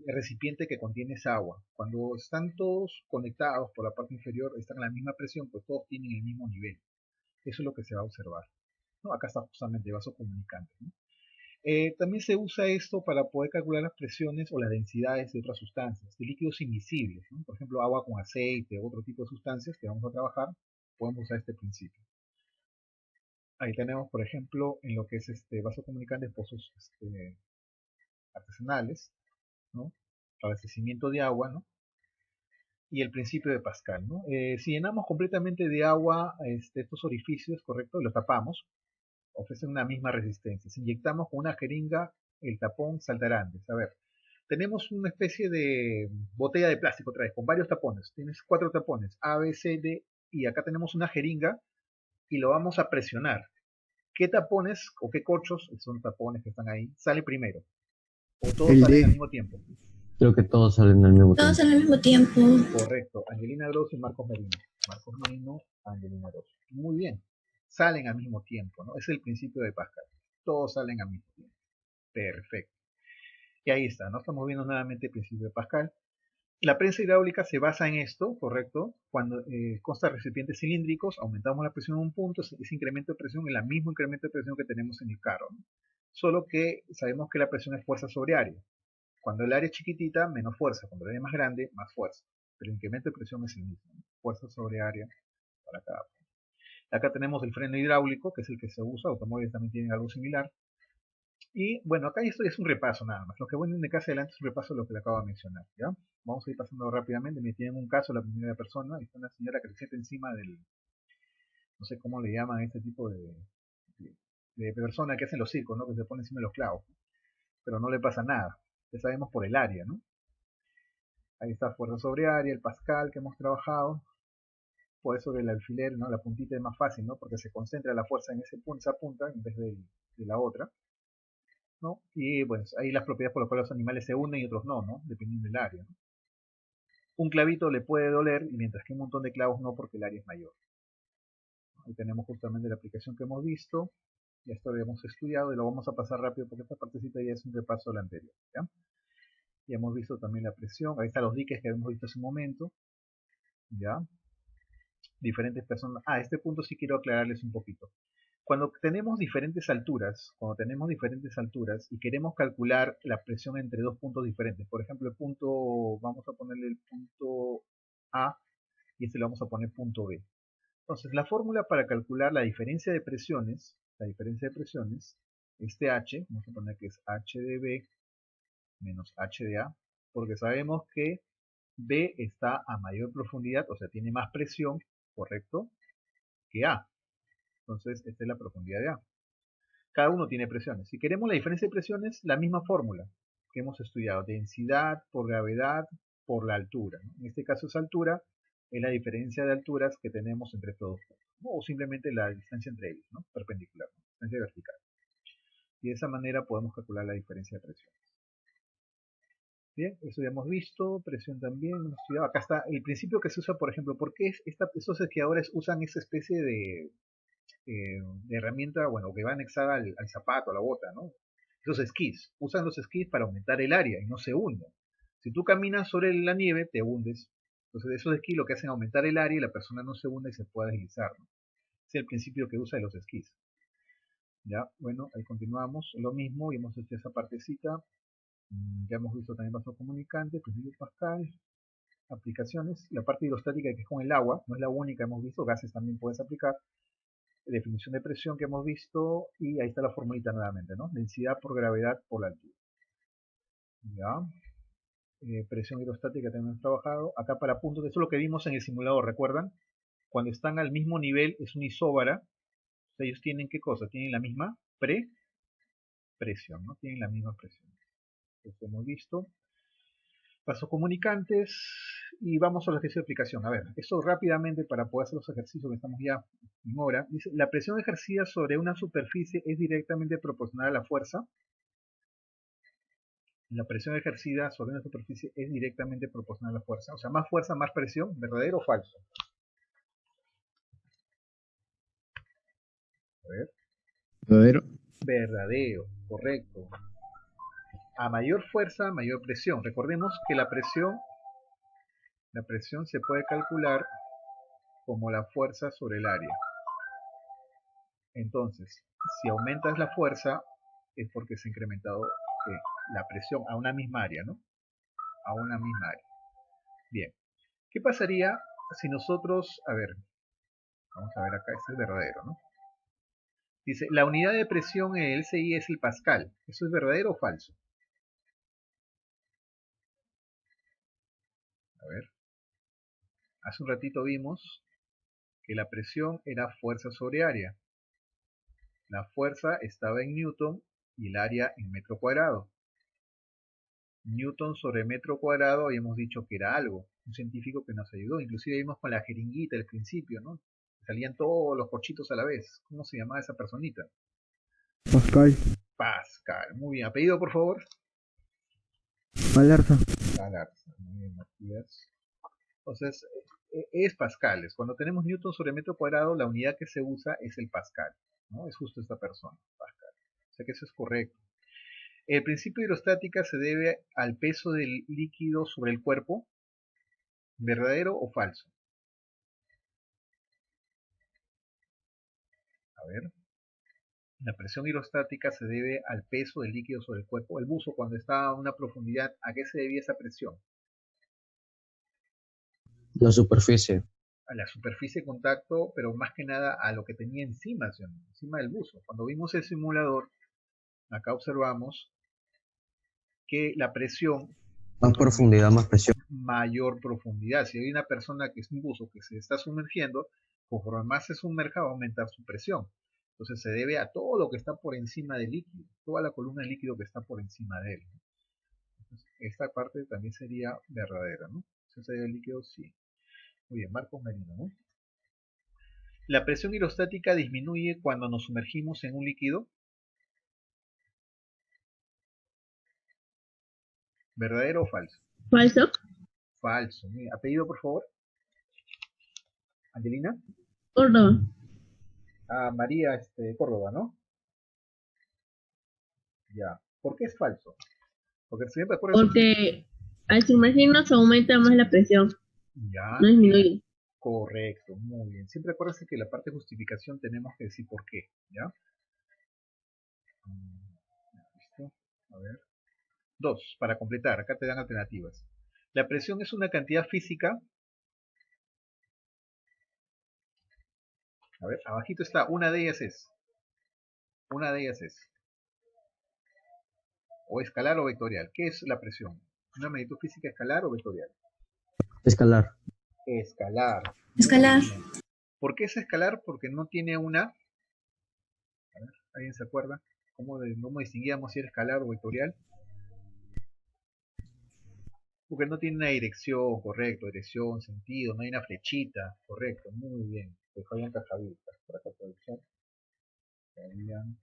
recipiente que contiene esa agua. Cuando están todos conectados por la parte inferior, están a la misma presión, pues todos tienen el mismo nivel. Eso es lo que se va a observar. ¿No? Acá está justamente el vaso comunicante. ¿No? También se usa esto para poder calcular las presiones o las densidades de otras sustancias, de líquidos invisibles. ¿No? Por ejemplo, agua con aceite o otro tipo de sustancias que vamos a trabajar, podemos usar este principio. Ahí tenemos, por ejemplo, en lo que es vaso comunicante, pozos artesanales, ¿no? Abastecimiento de agua, ¿no? Y el principio de Pascal, ¿no? Si llenamos completamente de agua estos orificios, correcto, y los tapamos, ofrecen una misma resistencia. Si inyectamos con una jeringa, el tapón saltará antes. A ver, tenemos una especie de botella de plástico otra vez, con varios tapones. Tienes 4 tapones, A, B, C, D, y acá tenemos una jeringa y lo vamos a presionar. ¿Qué tapones o qué corchos, son tapones que están ahí, sale primero? ¿O todos El salen D. al mismo tiempo? Creo que todos salen al mismo Todos tiempo. al mismo tiempo. Correcto, Angelina Grosso y Marcos Merino. Marcos Merino, Angelina Grosso. Muy bien, salen al mismo tiempo, ¿no? Es el principio de Pascal. Todos salen al mismo tiempo. Perfecto. Y ahí está, ¿no? Estamos viendo nuevamente el principio de Pascal. La prensa hidráulica se basa en esto, ¿correcto? Cuando consta de recipientes cilíndricos, aumentamos la presión a un punto, ese incremento de presión es el mismo incremento de presión que tenemos en el carro, ¿no? Solo que sabemos que la presión es fuerza sobre área. Cuando el área es chiquitita, menos fuerza. Cuando el área es más grande, más fuerza. Pero el incremento de presión es el mismo, ¿no? Fuerza sobre área para cada punto. Acá tenemos el freno hidráulico, que es el que se usa. Automóviles también tienen algo similar. Y bueno, acá esto es un repaso nada más. Lo que viene de acá hacia adelante es un repaso de lo que le acabo de mencionar. ¿Ya? Vamos a ir pasando rápidamente. Me tienen un caso, la primera persona. Está una señora que se sienta encima del, no sé cómo le llaman a este tipo de persona que hacen los circos, ¿no? Que se pone encima de los clavos. Pero no le pasa nada. Ya sabemos por el área, ¿no? Ahí está fuerza sobre área, el Pascal que hemos trabajado. Por eso del alfiler, ¿no? La puntita es más fácil, ¿no? Porque se concentra la fuerza en esa punta en vez de la otra. ¿No? Y bueno, ahí las propiedades por las cuales los animales se unen y otros no, ¿no? Dependiendo del área, ¿no? Un clavito le puede doler, mientras que un montón de clavos no, porque el área es mayor. Ahí tenemos justamente la aplicación que hemos visto. Ya esto lo hemos estudiado y lo vamos a pasar rápido porque esta partecita ya es un repaso de la anterior. ¿Ya? Ya hemos visto también la presión. Ahí están los diques que hemos visto hace un momento. ¿Ya? Diferentes personas. Este punto sí quiero aclararles un poquito. Cuando tenemos diferentes alturas y queremos calcular la presión entre dos puntos diferentes, por ejemplo, el punto, vamos a ponerle el punto A y este lo vamos a poner punto B. Entonces, la fórmula para calcular la diferencia de presiones, este H, vamos a poner que es H de B menos H de A, porque sabemos que B está a mayor profundidad, o sea, tiene más presión, ¿correcto?, que A. Entonces, esta es la profundidad de A. Cada uno tiene presiones. Si queremos la diferencia de presiones, la misma fórmula que hemos estudiado. Densidad por gravedad por la altura, ¿no? En este caso es altura, es la diferencia de alturas que tenemos entre estos dos puntos, ¿no? O simplemente la distancia entre ellos, ¿no? Perpendicular, ¿no? Distancia vertical. Y de esa manera podemos calcular la diferencia de presiones. Bien, eso ya hemos visto, presión también, hemos estudiado. Acá está el principio que se usa, por ejemplo, ¿por qué esos que ahora usan esa especie de de herramienta, bueno, que va anexada al zapato, a la bota, ¿no? Los esquís, usan los esquís para aumentar el área y no se hunden. Si tú caminas sobre la nieve, te hundes. Entonces esos esquís lo que hacen es aumentar el área y la persona no se hunde y se puede deslizar, ¿no? Ese es el principio que usa de los esquís. Ya, bueno, ahí continuamos. Lo mismo, y hemos hecho esa partecita. Ya hemos visto también vasos comunicantes, principio Pascal, aplicaciones. La parte hidrostática que es con el agua, no es la única que hemos visto, gases también puedes aplicar. Definición de presión que hemos visto, y ahí está la formulita nuevamente, ¿no? Densidad por gravedad por la altura. Ya. Presión hidrostática también hemos trabajado. Acá para puntos, eso es lo que vimos en el simulador, ¿recuerdan? Cuando están al mismo nivel es una isóbara. Ellos tienen, ¿qué cosa? Tienen la misma presión, ¿no? Tienen la misma presión. Eso hemos visto. Pasos comunicantes y vamos a los ejercicios de aplicación. A ver, esto rápidamente para poder hacer los ejercicios que estamos ya en hora. Dice, la presión ejercida sobre una superficie es directamente proporcional a la fuerza. La presión ejercida sobre una superficie es directamente proporcional a la fuerza. O sea, más fuerza, más presión. ¿Verdadero o falso? A ver. Verdadero. Verdadero, correcto. A mayor fuerza, mayor presión. Recordemos que la presión se puede calcular como la fuerza sobre el área. Entonces, si aumentas la fuerza, es porque se ha incrementado la presión a una misma área, ¿no? A una misma área. Bien. ¿Qué pasaría si nosotros, a ver, vamos a ver acá, este es verdadero, ¿no? Dice, la unidad de presión en el LCI es el pascal. ¿Eso es verdadero o falso? A ver. Hace un ratito vimos que la presión era fuerza sobre área. La fuerza estaba en Newton y el área en metro cuadrado. Newton sobre metro cuadrado habíamos dicho que era algo. Un científico que nos ayudó. Inclusive vimos con la jeringuita al principio, ¿no? Salían todos los corchitos a la vez. ¿Cómo se llamaba esa personita? Pascal. Pascal. Muy bien. ¿Apellido, por favor? Galarza. Galarza. Muy bien, Matías. Entonces, es pascales. Cuando tenemos Newton sobre metro cuadrado, la unidad que se usa es el pascal, ¿no? Es justo esta persona, pascal. O sea que eso es correcto. El principio de hidrostática se debe al peso del líquido sobre el cuerpo. ¿Verdadero o falso? A ver. La presión hidrostática se debe al peso del líquido sobre el cuerpo. El buzo, cuando está a una profundidad, ¿a qué se debía esa presión? La superficie. A la superficie de contacto, pero más que nada a lo que tenía encima, ¿sí? Encima del buzo. Cuando vimos el simulador, acá observamos que la presión... Más profundidad, más presión. Mayor profundidad. Si hay una persona que es un buzo que se está sumergiendo, conforme más se sumerja va a aumentar su presión. Entonces se debe a todo lo que está por encima del líquido, toda la columna de líquido que está por encima de él. Entonces, esta parte también sería verdadera, ¿no? ¿Se sería el líquido? Sí. Muy bien, Marcos Merino, ¿no? La presión hidrostática disminuye cuando nos sumergimos en un líquido. ¿Verdadero o falso? Falso. Falso. Muy bien. ¿Apellido, por favor? Angelina. Córdoba. María Córdoba, ¿no? Ya. ¿Por qué es falso? Porque siempre Porque al sumergirnos aumenta más la presión. Ya. No disminuye. Correcto, muy bien. Siempre acuérdense que la parte de justificación tenemos que decir por qué, ¿ya? ¿Listo? A ver. 2, para completar, acá te dan alternativas. La presión es una cantidad física. A ver, abajito está, una de ellas es. Una de ellas es. O escalar o vectorial. ¿Qué es la presión? ¿Una magnitud física escalar o vectorial? Escalar. Escalar. Escalar. ¿Por qué es escalar? Porque no tiene una... A ver, ¿alguien se acuerda? ¿Cómo distinguíamos si era escalar o vectorial? Porque no tiene una dirección, correcto, dirección, sentido, no hay una flechita, correcto, muy bien. Pues Fabián Cajavilta, por acá producción. Fabián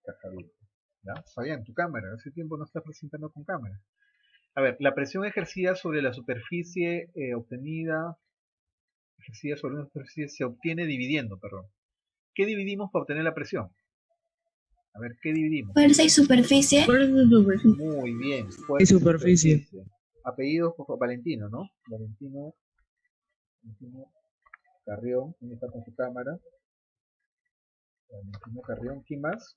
Cajavilta. ¿Ya? Fabián, tu cámara, hace tiempo no estás presentando con cámara. A ver, la presión ejercida sobre la superficie ejercida sobre una superficie se obtiene dividiendo, perdón. ¿Qué dividimos para obtener la presión? A ver, ¿qué dividimos? Fuerza y superficie. Fuerza y superficie. Muy bien. Y Fuerza y superficie. Apellido, por favor, Valentino, ¿no? Valentino Carrión. ¿Dónde está con su cámara? Valentino Carrión. ¿Quién más?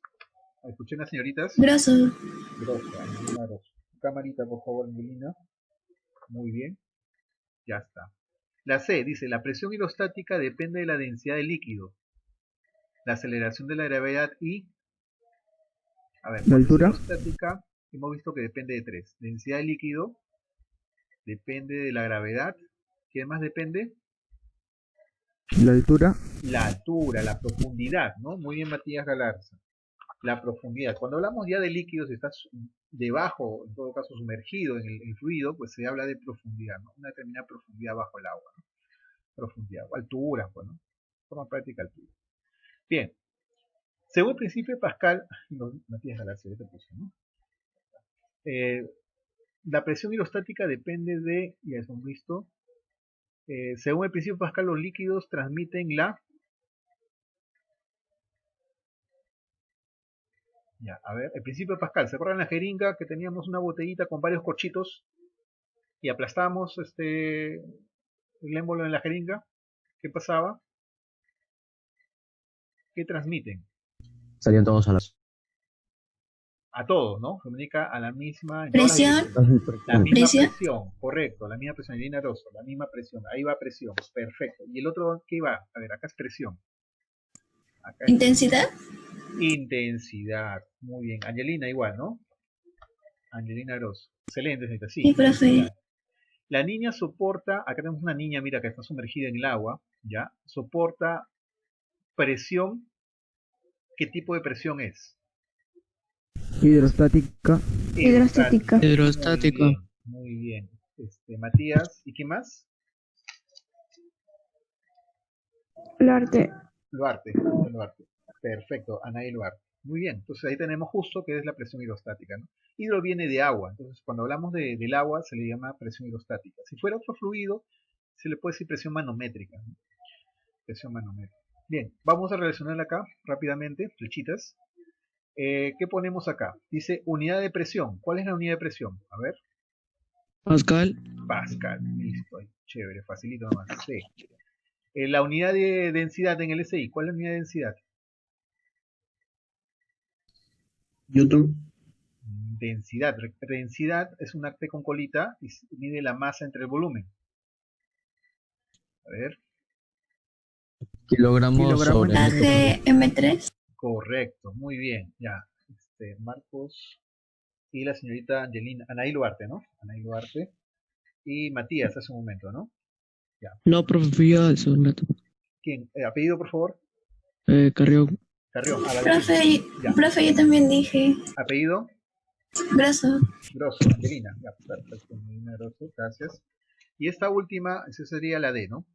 Escuchen las señoritas. Grosso. Grosso, Angelina Grosso. Camarita, por favor, Angelina. Muy bien. Ya está. La C dice, la presión hidrostática depende de la densidad del líquido, la aceleración de la gravedad y... A ver, ¿La altura? hidrostática hemos visto que depende de tres. Densidad del líquido, depende de la gravedad. ¿Qué más depende? La altura. La altura, la profundidad, ¿no? Muy bien, Matías Galarza. La profundidad. Cuando hablamos ya de líquidos, si estás debajo, en todo caso sumergido en el fluido, pues se habla de profundidad, ¿no? Una determinada profundidad bajo el agua, ¿no? Profundidad, altura, pues, ¿no? Forma práctica altura. Bien. Según el principio de Pascal, no, Matías Galarza, ya te puse, ¿no? La presión hidrostática depende de, ya hemos visto, según el principio de Pascal, los líquidos transmiten la... Ya, a ver, el principio de Pascal, ¿se acuerdan la jeringa que teníamos una botellita con varios corchitos y aplastábamos el émbolo en la jeringa? ¿Qué pasaba? ¿Qué transmiten? Salían todos a las... A todos, ¿no? Se comunica a la misma... en todas las Presión. direcciones. La misma Presión. presión, correcto, la misma presión, Irina Rosso, la misma presión, ahí va presión, perfecto. ¿Y el otro qué va? A ver, acá es presión. Acá es Intensidad. intensidad, muy bien. Angelina igual, ¿no? Angelina Grosso. Excelente, señorita. Sí, Sí, profe. intensidad. La niña soporta, acá tenemos una niña, mira, que está sumergida en el agua, ¿ya? Soporta presión. ¿Qué tipo de presión es? Hidrostática. Hidrostática. Hidrostático. Muy bien. Matías, ¿y qué más? Duarte. Luarte. Perfecto, Anaí Luarte. Muy bien, entonces ahí tenemos justo que es la presión hidrostática, ¿no? Hidro viene de agua, entonces cuando hablamos del agua se le llama presión hidrostática. Si fuera otro fluido, se le puede decir presión manométrica, ¿no? Presión manométrica. Bien, vamos a relacionarla acá rápidamente, flechitas. ¿Qué ponemos acá? Dice unidad de presión. ¿Cuál es la unidad de presión? A ver. Pascal. Pascal, listo, ahí, chévere, facilito nomás. Sí. La unidad de densidad en el SI, ¿cuál es la unidad de densidad? YouTube. Densidad. Densidad es un acte con colita y mide la masa entre el volumen. A ver. Kilogramos sobre... AgM3. Correcto, muy bien. Ya. Marcos y la señorita Angelina, Anaí Luarte, ¿no? Anaí Luarte. Y Matías hace un momento, ¿no? Ya. No, profe, fui yo hace un rato. ¿Quién? Apellido, por favor. Carrión. Carrión. A la Profe, ya. profe, yo también dije. Apellido. Grosso. Grosso, Angelina. Ya, perfecto. Angelina Grosso, gracias. Y esta última, esa sería la D, ¿no?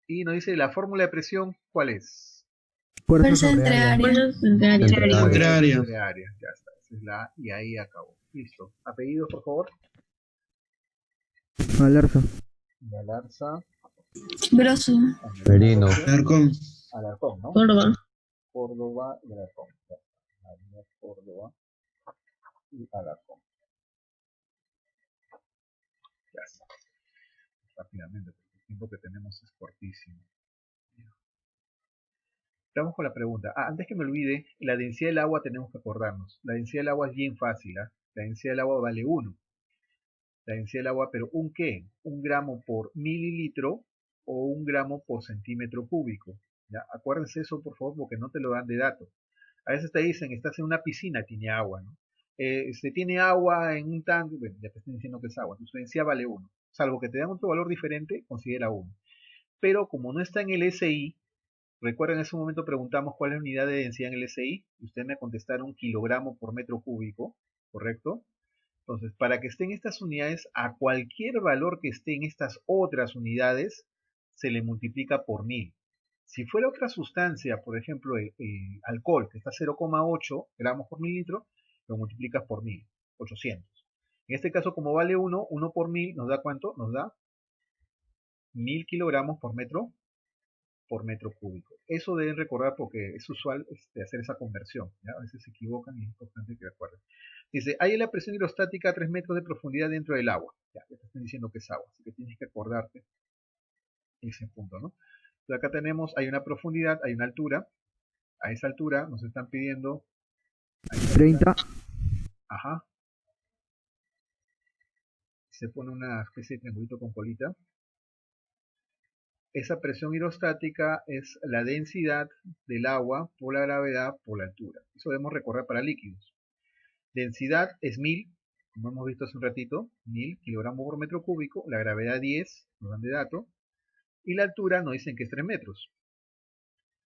Y nos dice la fórmula de presión, ¿cuál es? Fuerza entre área. Fuerzas entre áreas. Entre áreas. Entre áreas, ya está. Esa es la A y ahí acabó. Listo. Apellido, por favor. Galarza. Galarza. Grosso. Merino. Alarcón. Alarcón, ¿no? Córdoba. Córdoba y Alarcón. Ya está. María Córdoba y Alarcón. Ya está. Rápidamente, porque el tiempo que tenemos es cortísimo. Vamos con la pregunta. Antes que me olvide, la densidad del agua tenemos que acordarnos. La densidad del agua es bien fácil, ¿eh? La densidad del agua vale 1. La densidad del agua, pero ¿un qué? ¿Un gramo por mililitro o 1 gramo por centímetro cúbico? ¿Ya? Acuérdense eso, por favor, porque no te lo dan de dato. A veces te dicen, estás en una piscina, tiene agua, ¿no? Se tiene agua en un tanque, bueno, ya te estoy diciendo que es agua, tu densidad vale 1. Salvo que te dan otro valor diferente, considera 1. Pero como no está en el SI, recuerden en ese momento preguntamos cuál es la unidad de densidad en el SI, y ustedes me contestaron kilogramo por metro cúbico, ¿correcto? Entonces, para que estén estas unidades, a cualquier valor que esté en estas otras unidades, se le multiplica por 1000. Si fuera otra sustancia, por ejemplo, el alcohol, que está a 0,8 gramos por mililitro, lo multiplicas por 1000, 800. En este caso, como vale 1, 1 por 1000 nos da ¿cuánto? Nos da 1000 kilogramos por metro por metro cúbico. Eso deben recordar porque es usual hacer esa conversión, ¿ya? A veces se equivocan y es importante que recuerden. Dice, hay la presión hidrostática a 3 metros de profundidad dentro del agua. Ya te están diciendo que es agua, así que tienes que acordarte ese punto, ¿no? Entonces acá tenemos, hay una profundidad, hay una altura. A esa altura nos están pidiendo... 30. Ajá. Se pone una especie de triangulito con colita. Esa presión hidrostática es la densidad del agua por la gravedad por la altura. Eso debemos recordar para líquidos. Densidad es 1000, como hemos visto hace un ratito, 1000 kilogramos por metro cúbico. La gravedad 10, nos dan de dato. Y la altura nos dicen que es 3 metros.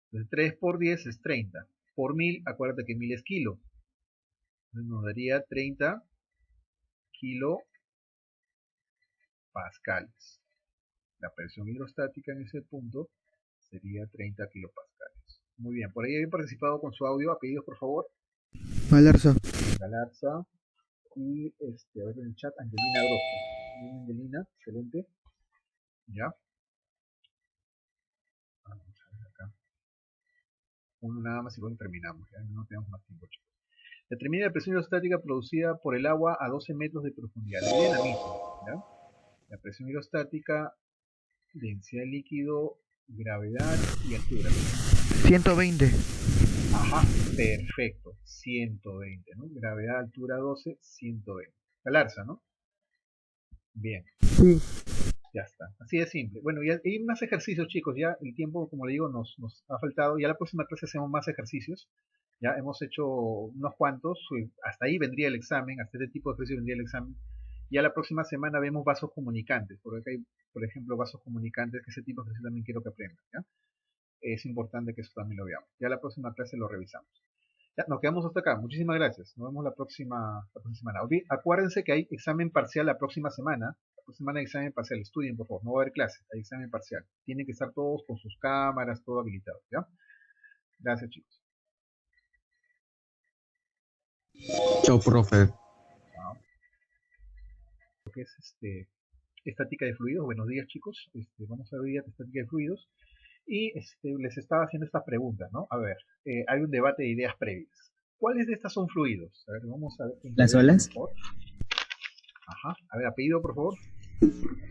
Entonces 3 por 10 es 30. Por 1000, acuérdate que 1000 es kilo. Entonces nos daría 30 kilopascales. La presión hidrostática en ese punto sería 30 kilopascales. Muy bien, por ahí habían participado con su audio. Apellidos, por favor. Galarza. Galarza. Y a ver en el chat, Angelina Grosso. Bien, Angelina, excelente. Ya. Vamos a ver acá. Uno nada más y luego terminamos. Ya no tenemos más tiempo, chicos. Determina la presión hidrostática producida por el agua a 12 metros de profundidad. La idea es la misma, ¿ya? La presión hidrostática, densidad de líquido, gravedad y altura. 120. Ajá, perfecto. 120, ¿no? Gravedad, altura 12, 120. Galarza, ¿no? Bien. Sí. Ya está. Así de simple. Bueno, ya hay más ejercicios, chicos. Ya el tiempo, como le digo, nos ha faltado. Ya la próxima clase hacemos más ejercicios. Ya hemos hecho unos cuantos. Hasta ahí vendría el examen. Hasta este tipo de ejercicio vendría el examen. Ya la próxima semana vemos vasos comunicantes. Porque acá hay, por ejemplo, vasos comunicantes, que ese tipo de ejercicio también quiero que aprendan. ¿Ya? Es importante que eso también lo veamos. Ya la próxima clase lo revisamos. Ya, nos quedamos hasta acá. Muchísimas gracias. Nos vemos la próxima semana. Acuérdense que hay examen parcial la próxima semana. La próxima semana hay examen parcial. Estudien, por favor. No va a haber clase. Hay examen parcial. Tienen que estar todos con sus cámaras, todo habilitado. ¿Ya? Gracias, chicos. Chao, profe. Lo que es estática de fluidos. Buenos días, chicos. Vamos a ver hoy día estática de fluidos. Y les estaba haciendo esta pregunta, ¿no? A ver, hay un debate de ideas previas. ¿Cuáles de estas son fluidos? A ver, vamos a ver. ¿Las olas? Ajá. A ver, apellido, por favor.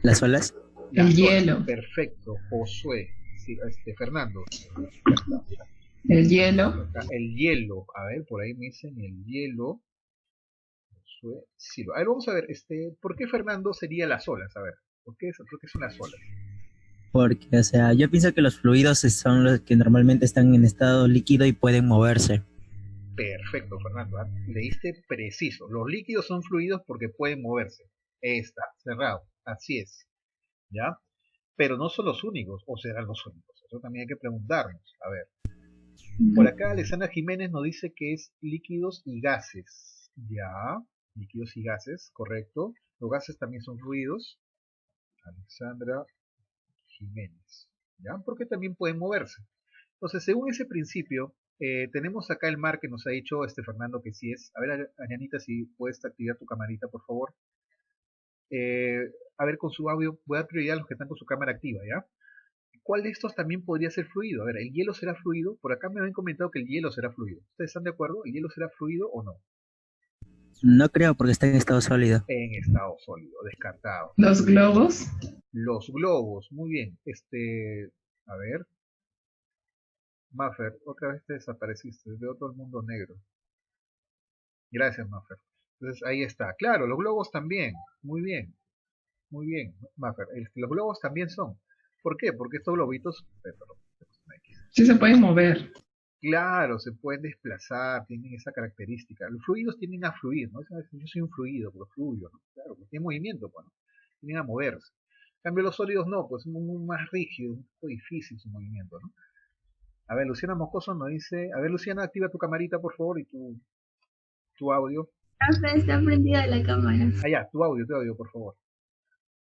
¿Las olas? Ya, el hielo. Perfecto. Josué. Sí, Fernando. El hielo. El hielo. A ver, por ahí me dicen el hielo. Josué. Sí, a ver, vamos a ver. ¿Por qué Fernando sería las olas? A ver, ¿por qué son las olas? Porque, o sea, yo pienso que los fluidos son los que normalmente están en estado líquido y pueden moverse. Perfecto, Fernando. Leíste preciso. Los líquidos son fluidos porque pueden moverse. Está, cerrado. Así es. ¿Ya? Pero no son los únicos, o serán los únicos. Eso también hay que preguntarnos. A ver. Por acá Alexandra Jiménez nos dice que es líquidos y gases. Ya. Líquidos y gases, correcto. Los gases también son fluidos. Alexandra Jiménez, ¿ya? Porque también pueden moverse. Entonces, según ese principio, tenemos acá el mar que nos ha dicho Fernando que sí es. A ver, Añanita, si puedes activar tu camarita, por favor. A ver, con su audio, voy a dar prioridad a los que están con su cámara activa, ¿ya? ¿Cuál de estos también podría ser fluido? A ver, ¿el hielo será fluido? Por acá me habían comentado que el hielo será fluido. ¿Ustedes están de acuerdo? ¿El hielo será fluido o no? No creo, porque está en estado sólido. En estado sólido, descartado. Los globos. Los globos, muy bien. A ver. Maffer, otra vez te desapareciste. Veo todo el mundo negro. Gracias, Maffer. Entonces ahí está. Claro, los globos también. Muy bien. Muy bien, Maffer. Los globos también son. ¿Por qué? Porque estos globitos... Sí se pueden mover. Claro, se pueden desplazar, tienen esa característica. Los fluidos tienden a fluir, ¿no? Yo soy un fluido, porque fluyo, ¿no? Claro, porque tiene movimiento, pues, ¿no? Tienden a moverse. En cambio, los sólidos no, pues son muy más rígidos, un poco difícil su movimiento, ¿no? A ver, Luciana Moscoso nos dice... A ver, Luciana, activa tu camarita, por favor, y tu audio. Está prendida la cámara. Ah, ya, tu audio, por favor.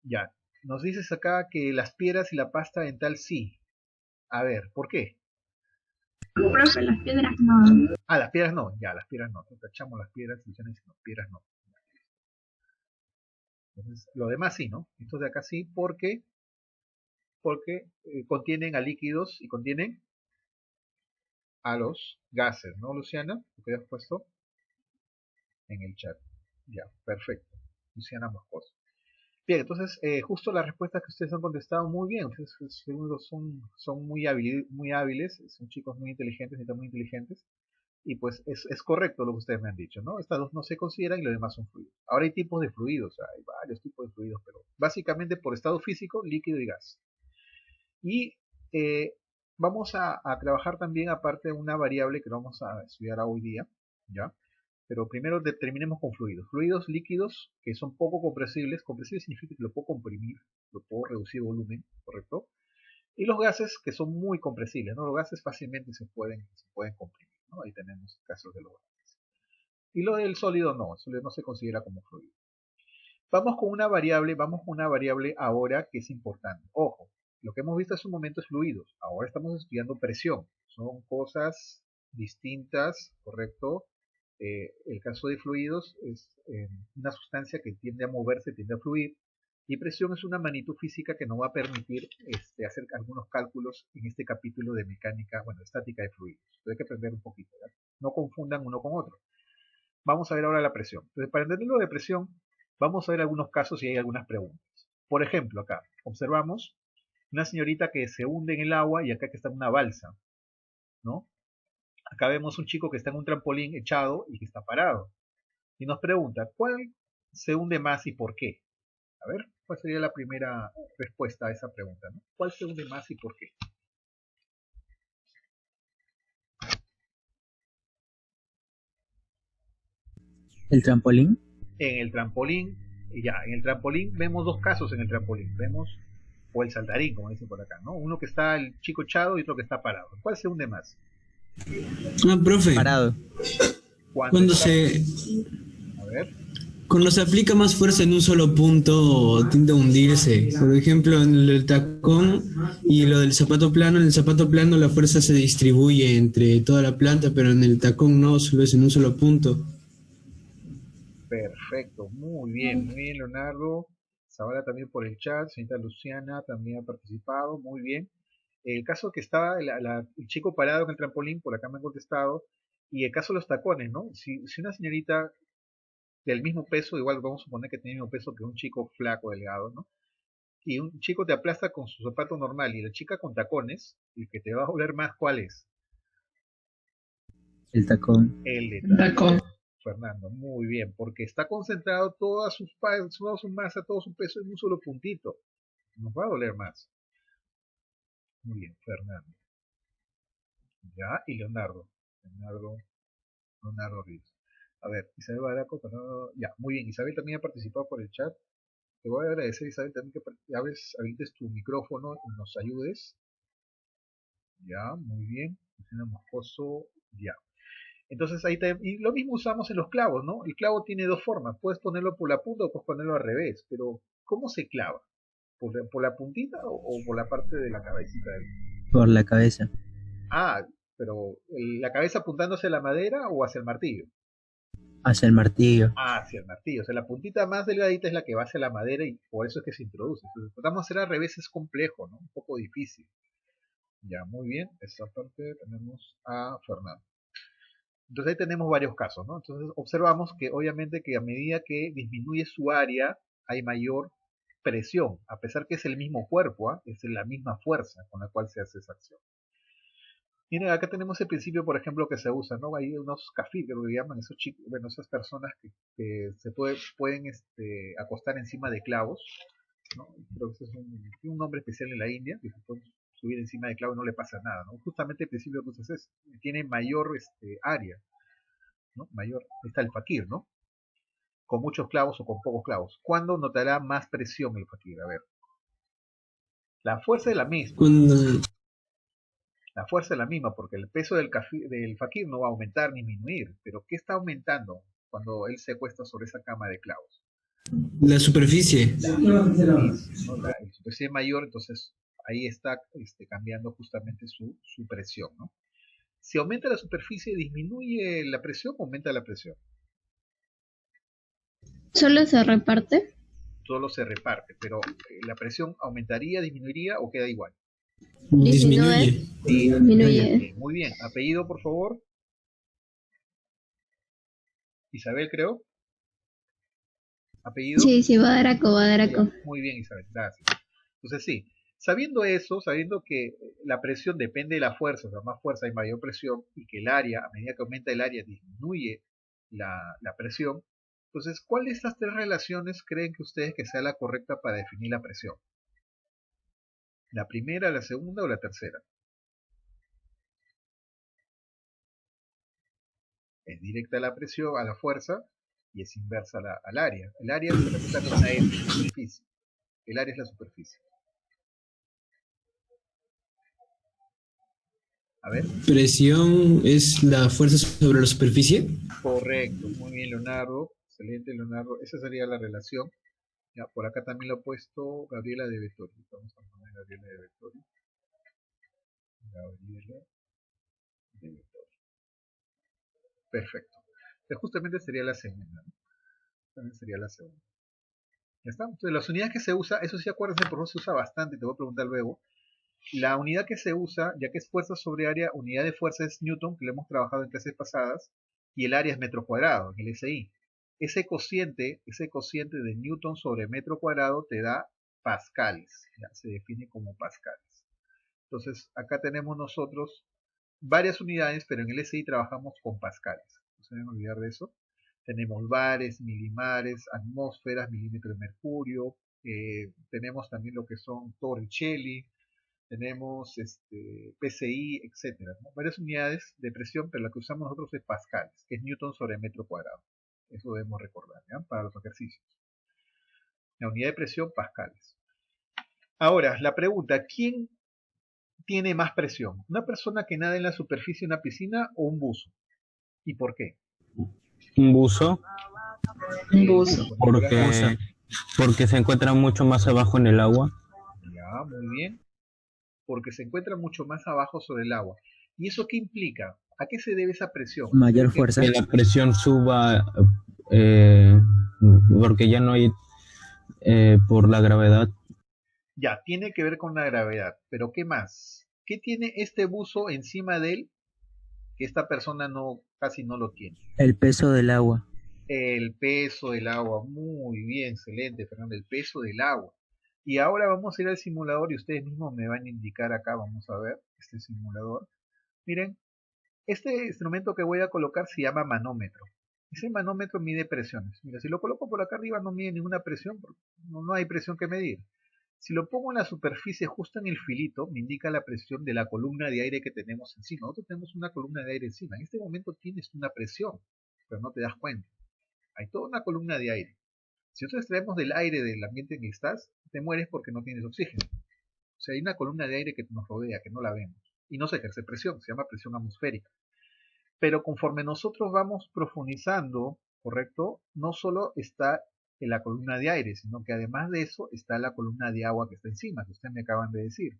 Ya, nos dices acá que las piedras y la pasta dental sí. A ver, ¿por qué? Profe, las piedras no. Ah, las piedras no, ya, las piedras no. Tachamos las piedras y Luciana dice no, piedras no. Entonces, lo demás sí, ¿no? Estos de acá sí, porque porque contienen a líquidos y contienen a los gases, ¿no, Luciana? ¿Lo que has puesto en el chat? Ya, perfecto. Luciana Moscoso. Bien, entonces, justo las respuestas que ustedes han contestado muy bien. Ustedes seguro son muy hábiles, son chicos muy inteligentes, muy inteligentes. Y pues es correcto lo que ustedes me han dicho, ¿no? Estas dos no se consideran y los demás son fluidos. Ahora hay tipos de fluidos, hay varios tipos de fluidos, pero básicamente por estado físico, líquido y gas. Y vamos a trabajar también aparte de una variable que vamos a estudiar hoy día, ¿ya? Pero primero determinemos con fluidos. Fluidos líquidos que son poco compresibles. Compresible significa que lo puedo comprimir, lo puedo reducir volumen, ¿correcto? Y los gases que son muy compresibles, ¿no? Los gases fácilmente se pueden comprimir, ¿no? Ahí tenemos casos de los gases. Y lo del sólido no, el sólido no se considera como fluido. Vamos con una variable ahora que es importante. Ojo, lo que hemos visto hace un momento es fluidos. Ahora estamos estudiando presión. Son cosas distintas, ¿correcto? El caso de fluidos es una sustancia que tiende a moverse, tiende a fluir, y presión es una magnitud física que nos va a permitir hacer algunos cálculos en este capítulo de mecánica, bueno, estática de fluidos. Entonces hay que aprender un poquito, ¿verdad? No confundan uno con otro. Vamos a ver ahora la presión. Entonces, para entender lo de presión, vamos a ver algunos casos y hay algunas preguntas. Por ejemplo, acá observamos una señorita que se hunde en el agua y acá que está en una balsa, ¿no? Acá vemos un chico que está en un trampolín echado y que está parado. Y nos pregunta, ¿cuál se hunde más y por qué? A ver, ¿cuál sería la primera respuesta a esa pregunta, ¿no? ¿Cuál se hunde más y por qué? ¿El trampolín? En el trampolín vemos dos casos en el trampolín. Vemos, o el saltarín, como dicen por acá, ¿no? Uno que está el chico echado y otro que está parado. ¿Cuál se hunde más? Profe. Parado. Cuando se A ver. Cuando se aplica más fuerza en un solo punto, tiende a hundirse. Por ejemplo, en el tacón y lo del zapato plano, en el zapato plano la fuerza se distribuye entre toda la planta, pero en el tacón no, solo es en un solo punto. Perfecto, muy bien, Leonardo. Zavala también por el chat, señorita Luciana también ha participado, muy bien. El caso que estaba el chico parado en el trampolín, por acá me han contestado, y el caso de los tacones, ¿no? Si una señorita del mismo peso, igual vamos a suponer que tiene el mismo peso que un chico flaco, delgado, ¿no? Y un chico te aplasta con su zapato normal y la chica con tacones, el que te va a doler más, ¿cuál es? El tacón. El de tacón. Fernando, muy bien, porque está concentrado toda su masa, todo su peso en un solo puntito. Nos va a doler más. Muy bien, Fernando. Ya, y Leonardo Ríos. A ver, Isabel Baraco, ya, muy bien, Isabel también ha participado por el chat. Te voy a agradecer, Isabel, también que habilites tu micrófono y nos ayudes. Ya, muy bien. Luciana Moscoso, ya. Entonces y lo mismo usamos en los clavos, ¿no? El clavo tiene dos formas. Puedes ponerlo por la punta o puedes ponerlo al revés. Pero, ¿cómo se clava? ¿Por la puntita o por la parte de la cabecita? Por la cabeza. Ah, pero ¿la cabeza apuntando hacia la madera o hacia el martillo? Hacia el martillo. Ah, hacia el martillo. O sea, la puntita más delgadita es la que va hacia la madera y por eso es que se introduce. Entonces, tratamos de hacer al revés, es complejo, ¿no? Un poco difícil. Ya, muy bien. Esta parte tenemos a Fernando. Entonces ahí tenemos varios casos, ¿no? Entonces observamos que obviamente que a medida que disminuye su área hay mayor presión, a pesar que es el mismo cuerpo, es la misma fuerza con la cual se hace esa acción. Miren, acá tenemos el principio, por ejemplo, que se usa, ¿no? Hay unos kafir, que lo llaman esos chicos, bueno, esas personas que se pueden acostar encima de clavos, ¿no? Creo que ese es un nombre especial en la India, que se pueden subir encima de clavo y no le pasa nada, ¿no? Justamente el principio que es tiene mayor área, ¿no? Mayor, está el fakir, ¿no? Con muchos clavos o con pocos clavos. ¿Cuándo notará más presión el fakir? A ver. La fuerza es la misma. La fuerza es la misma porque el peso del fakir no va a aumentar ni disminuir, pero ¿qué está aumentando cuando él se acuesta sobre esa cama de clavos? La superficie. La superficie es mayor, entonces ahí está cambiando justamente su presión, ¿no? Si aumenta la superficie, ¿disminuye la presión o aumenta la presión? ¿Solo se reparte? solo se reparte, pero ¿la presión aumentaría, disminuiría o queda igual? Disminuye. Disminuye. Muy bien, apellido por favor. Isabel creo. ¿Apellido? Sí, Badaraco. Muy bien, Isabel, gracias. Entonces sí, sabiendo eso, sabiendo que la presión depende de la fuerza, o sea, más fuerza hay mayor presión, y que el área, a medida que aumenta el área, disminuye la presión, entonces, ¿cuál de estas tres relaciones creen que ustedes que sea la correcta para definir la presión? ¿La primera, la segunda o la tercera? Es directa a la presión, a la fuerza, y es inversa al área. El área se representa con una S, superficie. El área es la superficie. A ver. Presión es la fuerza sobre la superficie. Correcto, muy bien Leonardo, excelente Leonardo, esa sería la relación. Ya, por acá también lo ha puesto Gabriela de Vettori. Vamos a poner Gabriela de Vettori. Gabriela de Vettori. Perfecto. Entonces, justamente sería la segunda, ¿no? También sería la segunda. Ya está. Entonces, las unidades que se usa, eso sí acuérdense, por favor, se usa bastante, te voy a preguntar luego. La unidad que se usa, ya que es fuerza sobre área, unidad de fuerza es Newton, que lo hemos trabajado en clases pasadas, y el área es metro cuadrado, en el SI. Ese cociente de Newton sobre metro cuadrado te da pascales, ya se define como pascales. Entonces, acá tenemos nosotros varias unidades, pero en el SI trabajamos con pascales. No se deben olvidar de eso. Tenemos bares, milimares, atmósferas, milímetros de mercurio, tenemos también lo que son Torricelli, tenemos PSI, etcétera, ¿no? Varias unidades de presión, pero la que usamos nosotros es pascales, que es Newton sobre metro cuadrado. Eso debemos recordar, ¿ya? Para los ejercicios. La unidad de presión, pascales. Ahora, la pregunta, ¿quién tiene más presión? ¿Una persona que nada en la superficie de una piscina o un buzo? ¿Y por qué? Un buzo, Un buzo. porque se encuentra mucho más abajo en el agua. Ya, muy bien. Porque se encuentra mucho más abajo sobre el agua. ¿Y eso qué implica? ¿A qué se debe esa presión? Mayor fuerza. Que la presión suba porque ya no hay por la gravedad. Ya, tiene que ver con la gravedad. Pero ¿qué más? ¿Qué tiene este buzo encima de él que esta persona casi no lo tiene? El peso del agua. El peso del agua. Muy bien, excelente, Fernando. El peso del agua. Y ahora vamos a ir al simulador y ustedes mismos me van a indicar acá, vamos a ver, este simulador. Miren, este instrumento que voy a colocar se llama manómetro. Ese manómetro mide presiones. Mira, si lo coloco por acá arriba no mide ninguna presión, porque no hay presión que medir. Si lo pongo en la superficie justo en el filito, me indica la presión de la columna de aire que tenemos encima. Nosotros tenemos una columna de aire encima. En este momento tienes una presión, pero no te das cuenta. Hay toda una columna de aire. Si nosotros extraemos del aire del ambiente en que estás, te mueres porque no tienes oxígeno. O sea, hay una columna de aire que nos rodea, que no la vemos. Y no se ejerce presión, se llama presión atmosférica. Pero conforme nosotros vamos profundizando, ¿correcto? No solo está en la columna de aire, sino que además de eso está la columna de agua que está encima, que ustedes me acaban de decir.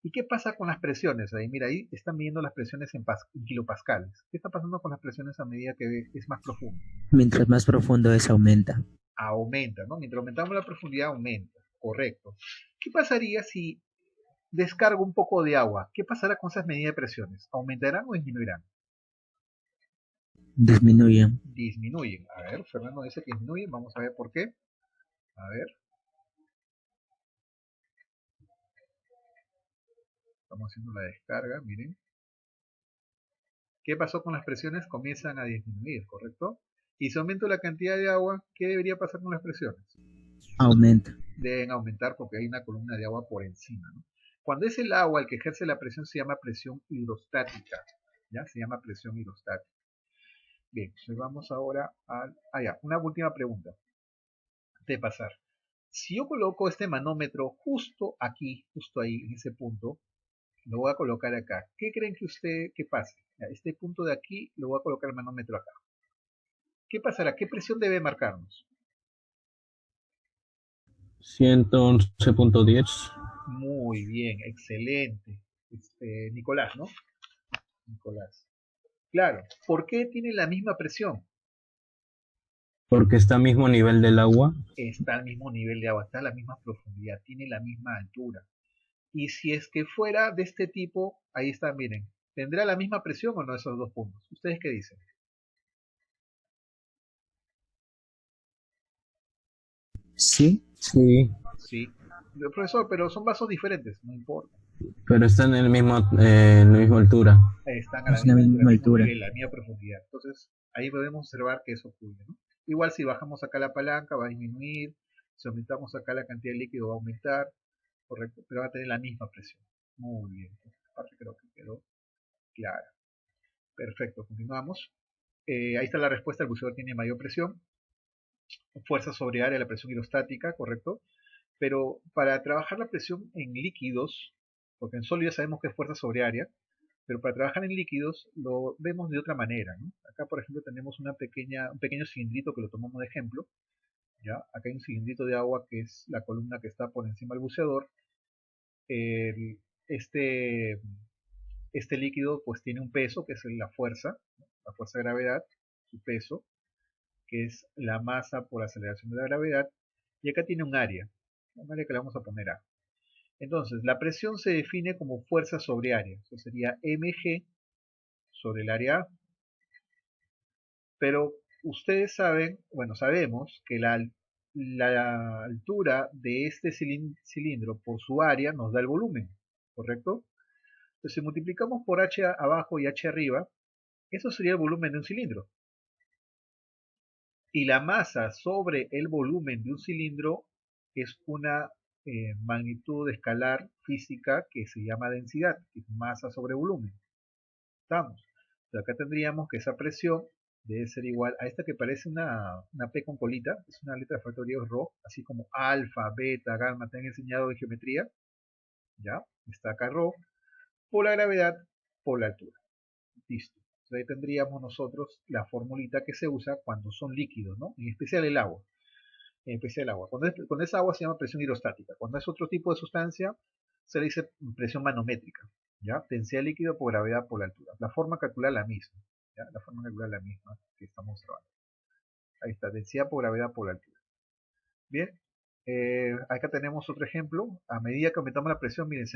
¿Y qué pasa con las presiones? Ahí, mira, ahí están midiendo las presiones en kilopascales. ¿Qué está pasando con las presiones a medida que es más profundo? Mientras más profundo es, aumenta. Aumenta, ¿no? Mientras aumentamos la profundidad, aumenta. Correcto. ¿Qué pasaría si descargo un poco de agua? ¿Qué pasará con esas medidas de presiones? ¿Aumentarán o disminuirán? Disminuyen. Disminuyen. A ver, Fernando dice que disminuyen. Vamos a ver por qué. A ver. Estamos haciendo la descarga, miren. ¿Qué pasó con las presiones? Comienzan a disminuir, ¿correcto? Y si aumento la cantidad de agua, ¿qué debería pasar con las presiones? Aumenta. Deben aumentar porque hay una columna de agua por encima, ¿no? Cuando es el agua el que ejerce la presión se llama presión hidrostática, ¿ya? Se llama presión hidrostática. Bien, pues vamos ahora a... ya, una última pregunta. De pasar. Si yo coloco este manómetro justo aquí, justo ahí, en ese punto, lo voy a colocar acá. ¿Qué creen que pase? Ya, este punto de aquí, lo voy a colocar el manómetro acá. ¿Qué pasará? ¿Qué presión debe marcarnos? 111.10. Muy bien, excelente. Nicolás, ¿no? Nicolás. Claro, ¿por qué tiene la misma presión? Porque está al mismo nivel del agua. Está al mismo nivel de agua, está a la misma profundidad, tiene la misma altura. Y si es que fuera de este tipo, ahí está, miren, ¿tendrá la misma presión o no esos dos puntos? ¿Ustedes qué dicen? Sí. Sí, Sí. Profesor, pero son vasos diferentes, no importa. pero está en la misma altura. Están a la Es la misma altura, misma al mismo altura. nivel, a la misma profundidad. Entonces, ahí podemos observar que eso ocurre, ¿no? Igual si bajamos acá la palanca va a disminuir, si aumentamos acá la cantidad de líquido va a aumentar, correcto, pero va a tener la misma presión. Muy bien, esta parte creo que quedó clara. Perfecto, continuamos. Ahí está la respuesta, el buceador tiene mayor presión, fuerza sobre área, la presión hidrostática, correcto, pero para trabajar la presión en líquidos, porque en sólidos sabemos que es fuerza sobre área, pero para trabajar en líquidos lo vemos de otra manera, ¿no? Acá, por ejemplo, tenemos un pequeño cilindrito que lo tomamos de ejemplo, ¿ya? Acá hay un cilindrito de agua que es la columna que está por encima del buceador. El- este, este líquido pues tiene un peso, que es la fuerza, ¿no? La fuerza de gravedad, su peso, que es la masa por aceleración de la gravedad, y acá tiene un área que le vamos a poner A. Entonces, la presión se define como fuerza sobre área, eso sería mg sobre el área A, pero ustedes saben, bueno, sabemos que la altura de este cilindro por su área nos da el volumen, ¿correcto? Entonces, si multiplicamos por h abajo y h arriba, eso sería el volumen de un cilindro. Y la masa sobre el volumen de un cilindro es una magnitud escalar física que se llama densidad, que es masa sobre volumen. ¿Estamos? Entonces acá tendríamos que esa presión debe ser igual a esta que parece una P con colita, es una letra de factoría Rho, así como alfa, beta, gamma, te han enseñado de geometría, ¿ya? Está acá Rho, por la gravedad, por la altura. Listo. Entonces ahí tendríamos nosotros la formulita que se usa cuando son líquidos, ¿no? En especial el agua. En especial el agua. Cuando es agua se llama presión hidrostática. Cuando es otro tipo de sustancia, se le dice presión manométrica. ¿Ya? Densidad líquido por gravedad por la altura. La forma calcular la misma. ¿Ya? La forma calcular la misma que estamos observando. Ahí está, densidad por gravedad por la altura. Bien, acá tenemos otro ejemplo. A medida que aumentamos la presión, miren,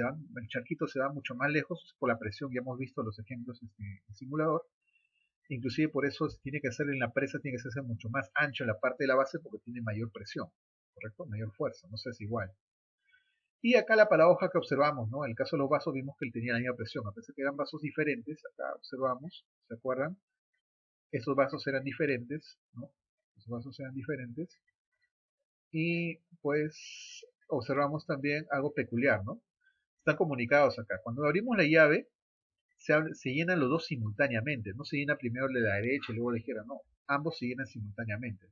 el charquito se va mucho más lejos por la presión. Ya hemos visto los ejemplos en el simulador. Inclusive por eso tiene que hacer en la presa, tiene que ser mucho más ancho en la parte de la base porque tiene mayor presión, ¿correcto? Mayor fuerza, no sé si es igual. Y acá la paradoja que observamos, ¿no? En el caso de los vasos vimos que él tenía la misma presión, a pesar que eran vasos diferentes, acá observamos, ¿se acuerdan? Esos vasos eran diferentes, ¿no? Esos vasos eran diferentes. Y pues observamos también algo peculiar, ¿no? Están comunicados acá. Cuando abrimos la llave, se llenan los dos simultáneamente. No se llena primero el de la derecha y luego la izquierda, no. Ambos se llenan simultáneamente.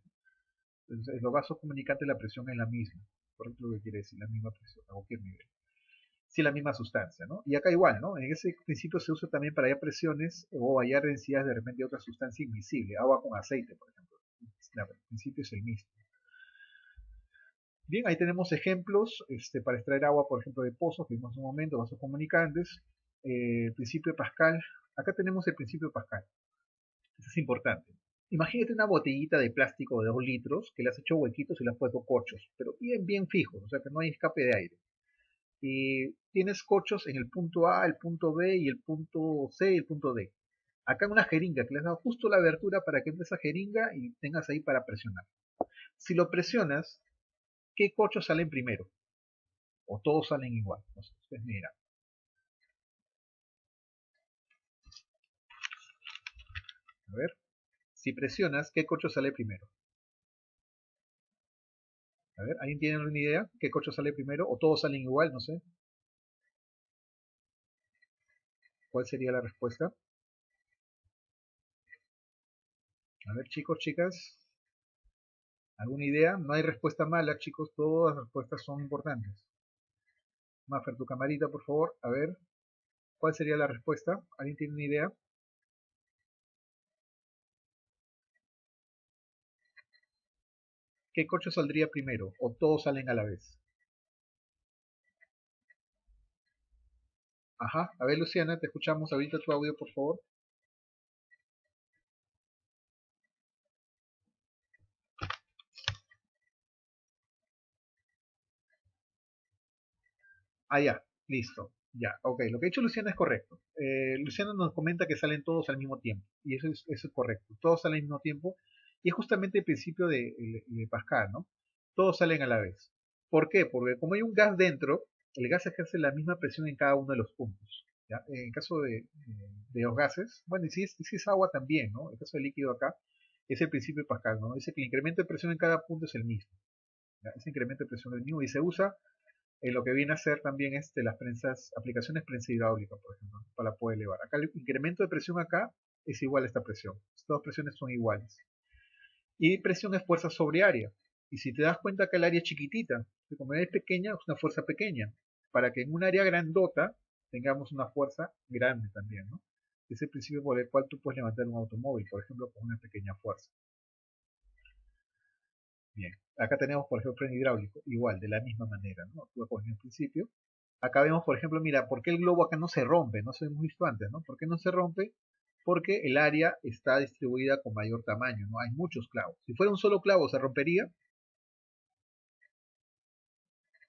Entonces, en los vasos comunicantes la presión es la misma. Por ejemplo, lo que quiere decir la misma presión a cualquier nivel. Sí, la misma sustancia, ¿no? Y acá igual, ¿no? En ese principio se usa también para hallar presiones o hallar densidades de repente de otra sustancia invisible. Agua con aceite, por ejemplo. El principio es el mismo. Bien, ahí tenemos ejemplos para extraer agua, por ejemplo, de pozos, que vimos en un momento, vasos comunicantes. El principio de Pascal. Acá tenemos el principio de Pascal. Eso es importante. Imagínate una botellita de plástico de 2 litros que le has hecho huequitos y le has puesto corchos, pero bien fijos, o sea que no hay escape de aire. Y tienes corchos en el punto A, el punto B y el punto C y el punto D. Acá en una jeringa que le has dado justo la abertura para que entre esa jeringa y tengas ahí para presionar. Si lo presionas, ¿qué corchos salen primero? O todos salen igual. No sé, ustedes me dirán. A ver, si presionas, ¿qué corcho sale primero? A ver, ¿alguien tiene alguna idea? ¿Qué corcho sale primero? ¿O todos salen igual? No sé. ¿Cuál sería la respuesta? A ver, chicos, chicas. ¿Alguna idea? No hay respuesta mala, chicos. Todas las respuestas son importantes. Mafer, tu camarita, por favor. A ver, ¿cuál sería la respuesta? ¿Alguien tiene una idea? ¿Qué corcho saldría primero? ¿O todos salen a la vez? Ajá. A ver, Luciana, te escuchamos ahorita tu audio, por favor. Ah, ya, listo. Ya, ok. Lo que ha dicho Luciana es correcto. Luciana nos comenta que salen todos al mismo tiempo. Y eso es correcto. Todos salen al mismo tiempo. Y es justamente el principio de Pascal, ¿no? Todos salen a la vez. ¿Por qué? Porque como hay un gas dentro, el gas ejerce la misma presión en cada uno de los puntos. ¿Ya? En caso de los gases, bueno, y si es agua también, ¿no? En el caso del líquido acá, es el principio de Pascal, ¿no? Dice que el incremento de presión en cada punto es el mismo. ¿Ya? Ese incremento de presión es el mismo y se usa en lo que viene a ser también las prensas, aplicaciones prensa hidráulica, por ejemplo, ¿no? Para poder elevar. Acá el incremento de presión acá es igual a esta presión. Estas dos presiones son iguales. Y presión es fuerza sobre área. Y si te das cuenta que el área es chiquitita, que como es pequeña, es una fuerza pequeña. Para que en un área grandota tengamos una fuerza grande también, ¿no? Es el principio por el cual tú puedes levantar un automóvil, por ejemplo, con una pequeña fuerza. Bien, acá tenemos, por ejemplo, freno hidráulico, igual, de la misma manera, ¿no? Actúa con el mismo principio. Acá vemos, por ejemplo, mira, ¿por qué el globo acá no se rompe? No se hemos visto antes, ¿no? ¿Por qué no se rompe? Porque el área está distribuida con mayor tamaño, ¿no? Hay muchos clavos. Si fuera un solo clavo, ¿se rompería?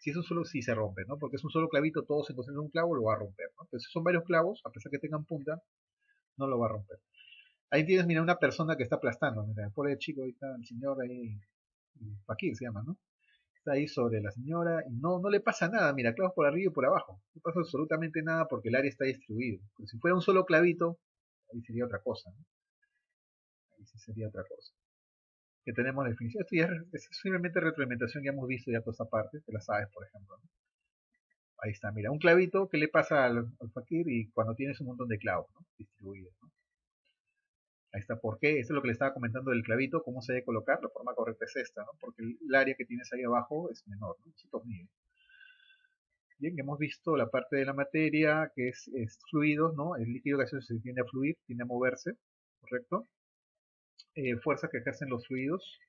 Si es un solo, sí se rompe, ¿no? Porque es un solo clavito, todo se concentra en un clavo, lo va a romper, ¿no? Pero si son varios clavos, a pesar que tengan punta, no lo va a romper. Ahí tienes, mira, una persona que está aplastando, mira, el pobre chico, ahí está el señor ahí, Fakir se llama, ¿no? Está ahí sobre la señora y no le pasa nada, mira, clavos por arriba y por abajo. No pasa absolutamente nada porque el área está distribuido. Pero si fuera un solo clavito, ahí sería otra cosa, ¿no? Ahí sí sería otra cosa. Que tenemos definición. Esto ya es simplemente retroalimentación, ya hemos visto ya toda esta parte, te la sabes, por ejemplo, ¿no? Ahí está, mira, un clavito, ¿qué le pasa al fakir? Y cuando tienes un montón de clavos, ¿no? Distribuidos, ¿no? Ahí está, ¿por qué? Esto es lo que le estaba comentando del clavito, cómo se debe colocar, la forma correcta es esta, ¿no? Porque el área que tienes ahí abajo es menor, ¿no? Es tornillo. Bien, hemos visto la parte de la materia, que es fluidos, ¿no? El líquido gaseoso se tiende a fluir, tiende a moverse, ¿correcto? Fuerza que ejercen los fluidos.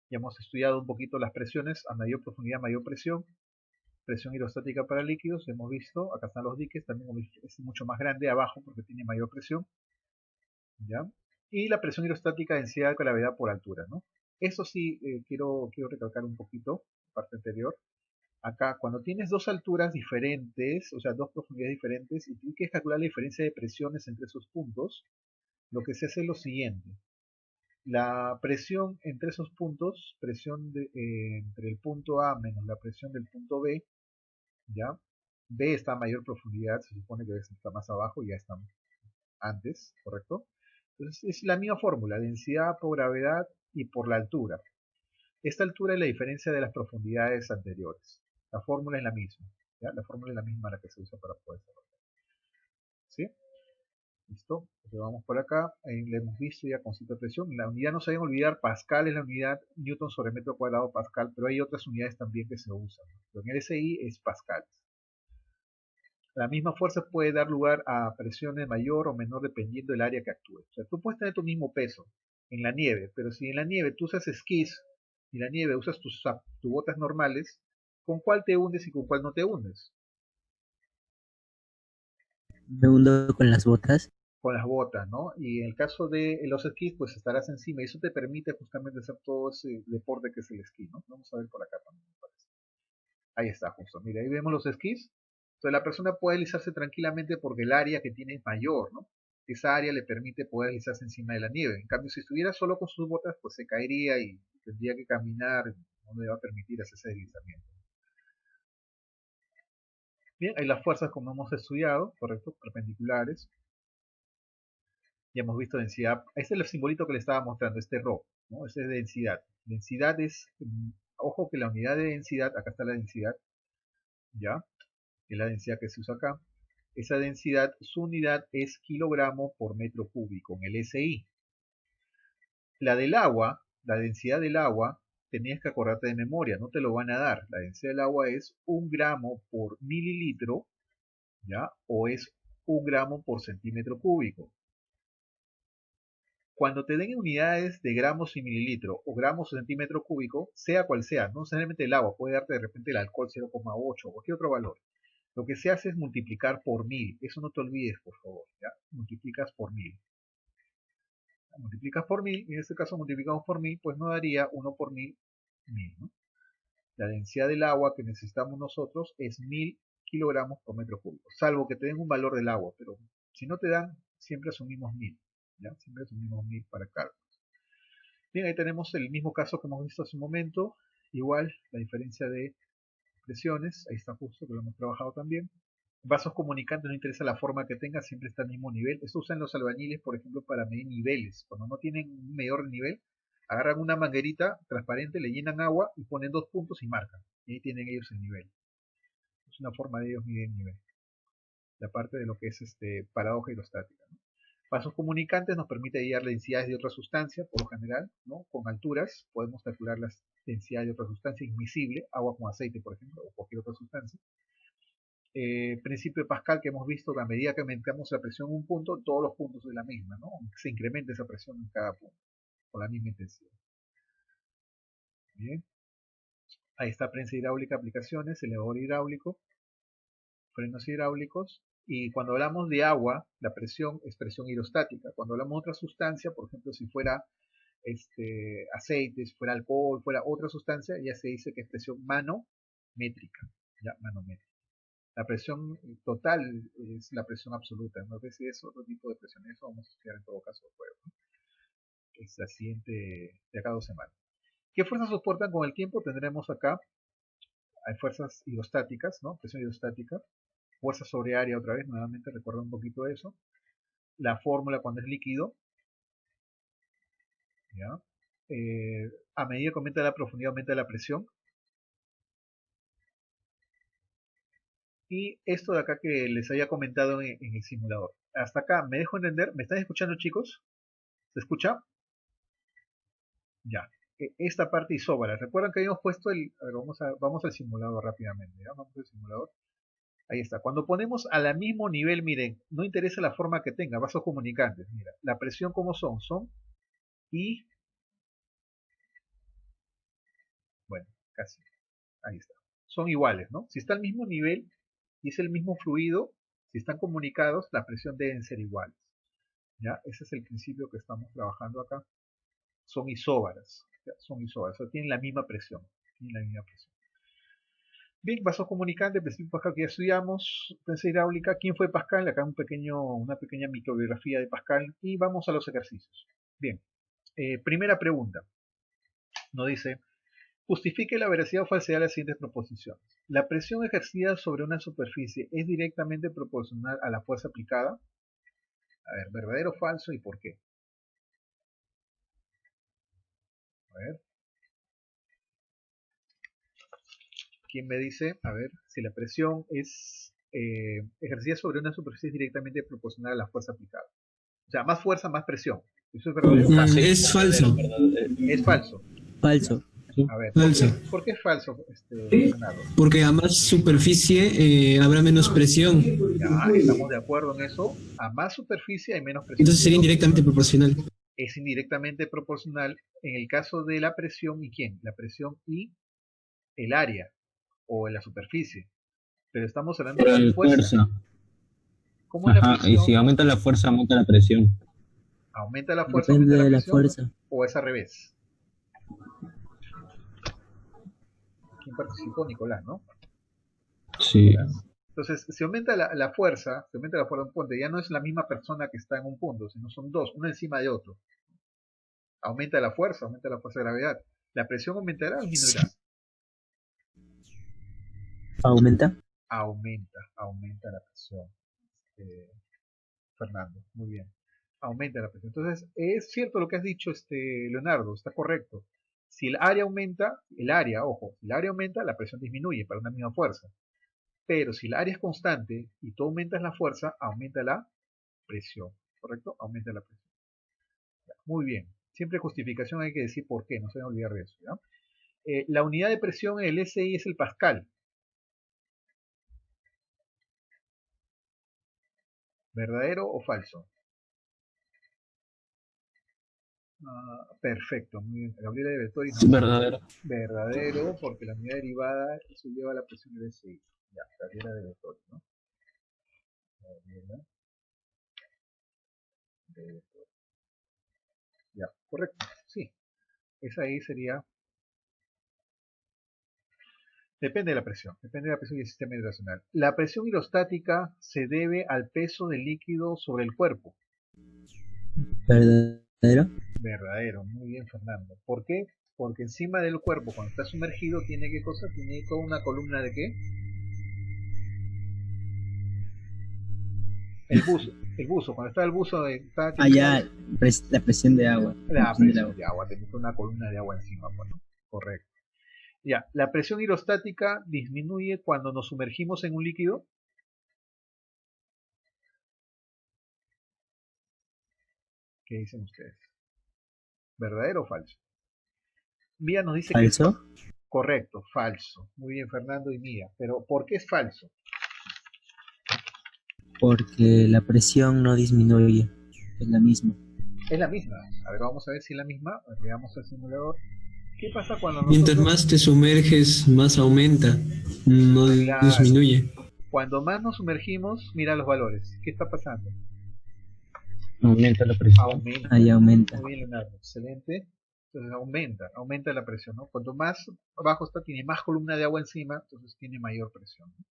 Ya hemos estudiado un poquito las presiones, a mayor profundidad, mayor presión. Presión hidrostática para líquidos, hemos visto, acá están los diques, también es mucho más grande abajo porque tiene mayor presión, ¿ya? Y la presión hidrostática, densidad, gravedad por altura, ¿no? Eso sí, quiero recalcar un poquito, parte anterior. Acá, cuando tienes dos alturas diferentes, o sea, dos profundidades diferentes, y tú quieres calcular la diferencia de presiones entre esos puntos, lo que se hace es lo siguiente. La presión entre esos puntos, presión entre el punto A menos la presión del punto B, ¿ya? B está a mayor profundidad, se supone que B está más abajo, ya está antes, ¿correcto? Entonces es la misma fórmula, densidad por gravedad y por la altura. Esta altura es la diferencia de las profundidades anteriores. La fórmula es la misma, ¿ya? La fórmula es la misma la que se usa para poder saber. ¿Sí? ¿Listo? Entonces vamos por acá, ahí le hemos visto ya concepto de presión. La unidad no se deben olvidar, Pascal es la unidad, Newton sobre metro cuadrado Pascal, pero hay otras unidades también que se usan. Pero en el SI es Pascal. La misma fuerza puede dar lugar a presiones mayor o menor dependiendo del área que actúe. O sea, tú puedes tener tu mismo peso en la nieve, pero si en la nieve tú usas esquís y en la nieve usas tus botas normales, ¿con cuál te hundes y con cuál no te hundes? Me hundo con las botas. Con las botas, ¿no? Y en el caso de los esquís, pues estarás encima y eso te permite justamente hacer todo ese deporte que es el esquí, ¿no? Vamos a ver por acá también, me parece. Ahí está, justo. Mira, ahí vemos los esquís. Entonces la persona puede deslizarse tranquilamente porque el área que tiene es mayor, ¿no? Esa área le permite poder deslizarse encima de la nieve. En cambio, si estuviera solo con sus botas, pues se caería y tendría que caminar, no le va a permitir hacer ese deslizamiento. Bien, hay las fuerzas como hemos estudiado, ¿correcto? Perpendiculares. Ya hemos visto densidad. Este es el simbolito que le estaba mostrando, este ρ, ¿no? Este es densidad. Densidad es, ojo que la unidad de densidad, acá está la densidad, ¿ya? Que es la densidad que se usa acá. Esa densidad, su unidad es kilogramo por metro cúbico, en el SI. La del agua, la densidad del agua, tenías que acordarte de memoria, no te lo van a dar. La densidad del agua es 1 gramo por mililitro, ¿ya? O es 1 gramo por centímetro cúbico. Cuando te den unidades de gramos y mililitro o gramos o centímetro cúbico, sea cual sea, no necesariamente el agua, puede darte de repente el alcohol 0,8 o cualquier otro valor. Lo que se hace es multiplicar por 1000. Eso no te olvides, por favor, ¿ya? Multiplicas por 1000. Multiplicas por 1000, en este caso multiplicamos por 1000, pues nos daría 1 por 1000, 1000, ¿no? La densidad del agua que necesitamos nosotros es 1000 kilogramos por metro cúbico, salvo que te den un valor del agua, pero si no te dan, siempre asumimos 1000, ¿ya? Siempre asumimos 1000 para cálculos. Bien, ahí tenemos el mismo caso que hemos visto hace un momento, igual la diferencia de presiones, ahí está justo, que lo hemos trabajado también. Vasos comunicantes, no interesa la forma que tenga, siempre está al mismo nivel. Esto usan los albañiles, por ejemplo, para medir niveles. Cuando no tienen un medidor de nivel, agarran una manguerita transparente, le llenan agua y ponen 2 puntos y marcan. Y ahí tienen ellos el nivel. Es una forma de ellos medir el nivel. La parte de lo que es paradoja hidrostática, ¿no? Vasos comunicantes nos permite hallar densidades de otra sustancia, por lo general, ¿no? Con alturas podemos calcular las densidades de otra sustancia invisible, agua con aceite, por ejemplo, o cualquier otra sustancia. Principio de Pascal que hemos visto que a medida que aumentamos la presión en un punto, todos los puntos de la misma, ¿no? Se incrementa esa presión en cada punto, con la misma intensidad. Bien. Ahí está prensa hidráulica, aplicaciones, elevador hidráulico, frenos hidráulicos. Y cuando hablamos de agua, la presión es presión hidrostática. Cuando hablamos de otra sustancia, por ejemplo, si fuera aceite, si fuera alcohol, fuera otra sustancia, ya se dice que es presión manométrica. Ya, manométrica. La presión total es la presión absoluta. No sé si es otro tipo de presión. Eso vamos a estudiar en todo caso luego, ¿no? Es la siguiente de acá 2 semanas. ¿Qué fuerzas soportan con el tiempo? Tendremos acá, hay fuerzas hidrostáticas, ¿no? Presión hidrostática. Fuerza sobre área otra vez, nuevamente recuerda un poquito eso. La fórmula cuando es líquido. ¿Ya? A medida que aumenta la profundidad, aumenta la presión. Y esto de acá que les había comentado en el simulador. Hasta acá, ¿me dejo entender? ¿Me están escuchando, chicos? ¿Se escucha? Ya. Esta parte isóbara. ¿Recuerdan que habíamos puesto el... A ver, vamos al simulador rápidamente. ¿Ya? Vamos al simulador. Ahí está. Cuando ponemos a la mismo nivel, miren, no interesa la forma que tenga, vasos comunicantes. Mira, la presión, ¿cómo son? Son y... Bueno, casi. Ahí está. Son iguales, ¿no? Si está al mismo nivel y es el mismo fluido, si están comunicados, la presión deben ser iguales. ¿Ya? Ese es el principio que estamos trabajando acá. Son isóbaras. ¿Ya? Son isóbaras. O sea, tienen la misma presión. Tienen la misma presión. Bien, vasos comunicantes, principio Pascal que ya estudiamos, prensa hidráulica, ¿quién fue Pascal? Acá una pequeña microbiografía de Pascal y vamos a los ejercicios. Bien, primera pregunta, nos dice, justifique la veracidad o falsedad de las siguientes proposiciones. La presión ejercida sobre una superficie es directamente proporcional a la fuerza aplicada. A ver, ¿verdadero o falso y por qué? A ver. ¿Quién me dice? A ver, si la presión es ejercida sobre una superficie es directamente proporcional a la fuerza aplicada. O sea, más fuerza, más presión. ¿Eso es verdadero? Es falso. Es falso. Falso. A ver, Falso. ¿por qué es falso, Leonardo? Porque a más superficie habrá menos presión. Ya, estamos de acuerdo en eso. A más superficie hay menos presión. Entonces sería indirectamente proporcional. Es indirectamente proporcional en el caso de la presión y quién. La presión y el área o en la superficie. Pero estamos hablando de la fuerza. ¿Cómo es la presión? Y si aumenta la fuerza, aumenta la presión. ¿Aumenta la fuerza? Depende ¿Aumenta de la la presión? fuerza. ¿O es al revés? ¿Quién participó? Nicolás, ¿no? Sí. Entonces, si aumenta la fuerza, se aumenta la fuerza de un punto, ya no es la misma persona que está en un punto, sino son dos, uno encima de otro. Aumenta la fuerza de gravedad. ¿La presión aumentará o disminuirá? ¿Aumenta? Aumenta la presión. Fernando, muy bien. Aumenta la presión. Entonces, es cierto lo que has dicho, Leonardo, está correcto. Si el área aumenta, ojo, si el área aumenta, la presión disminuye para una misma fuerza. Pero si el área es constante y tú aumentas la fuerza, aumenta la presión, ¿correcto? Aumenta la presión. Ya, muy bien. Siempre justificación hay que decir por qué, no se deben olvidar de eso. ¿Ya? La unidad de presión en el SI es el pascal. ¿Verdadero o falso? Perfecto, muy bien. Gabriela de Bertori. Verdadero. Verdadero, porque la unidad derivada eso lleva a la presión del SI. Ya, Gabriela de Bertori, ¿no? Gabriela de Bertori. Ya, correcto, sí. Esa ahí sería. Depende de la presión y el sistema hidroestacional. La presión hidrostática se debe al peso del líquido sobre el cuerpo. ¿Verdadero? Verdadero, muy bien, Fernando. ¿Por qué? Porque encima del cuerpo, cuando está sumergido, tiene ¿qué cosa? Tiene toda una columna de ¿qué? El buzo, cuando está el buzo está Allá, la presión de agua. la presión de agua, tiene una columna de agua encima, pues, ¿no? Correcto. Ya, la presión hidrostática disminuye cuando nos sumergimos en un líquido. ¿Qué dicen ustedes? ¿Verdadero o falso? Mía nos dice ¿Falso? que es correcto, falso. Muy bien, Fernando y Mía. Pero ¿por qué es falso? Porque la presión no disminuye, es la misma. Es la misma. A ver, vamos a ver si es la misma. Veamos el simulador. ¿Qué pasa cuando Mientras más te sumerges, más aumenta, no Claro. disminuye. Cuando más nos sumergimos, mira los valores. ¿Qué está pasando? Aumenta la presión. Aumenta. Ahí aumenta. Muy bien, Leonardo. Excelente. Entonces aumenta la presión, ¿no? Cuanto más abajo está, tiene más columna de agua encima, entonces tiene mayor presión, ¿no?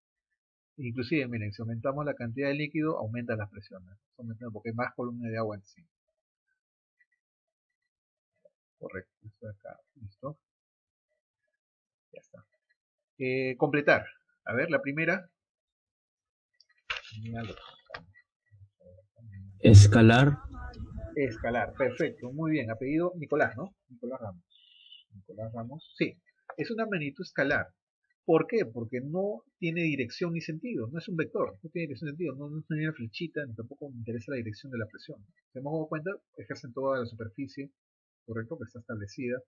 Inclusive, miren, si aumentamos la cantidad de líquido, aumenta las presiones. Aumentando porque hay más columna de agua encima. Correcto. Esto de acá. Listo. Ya está. Completar. A ver, la primera. Escalar. Escalar. Perfecto. Muy bien. Apellido Nicolás, ¿no? Nicolás Ramos. Nicolás Ramos. Sí. Es una magnitud escalar. ¿Por qué? Porque no tiene dirección ni sentido. No es un vector. No tiene dirección ni sentido. No tiene una flechita, ni tampoco me interesa la dirección de la presión. Si hemos dado cuenta, ejercen toda la superficie, correcto, que está establecida.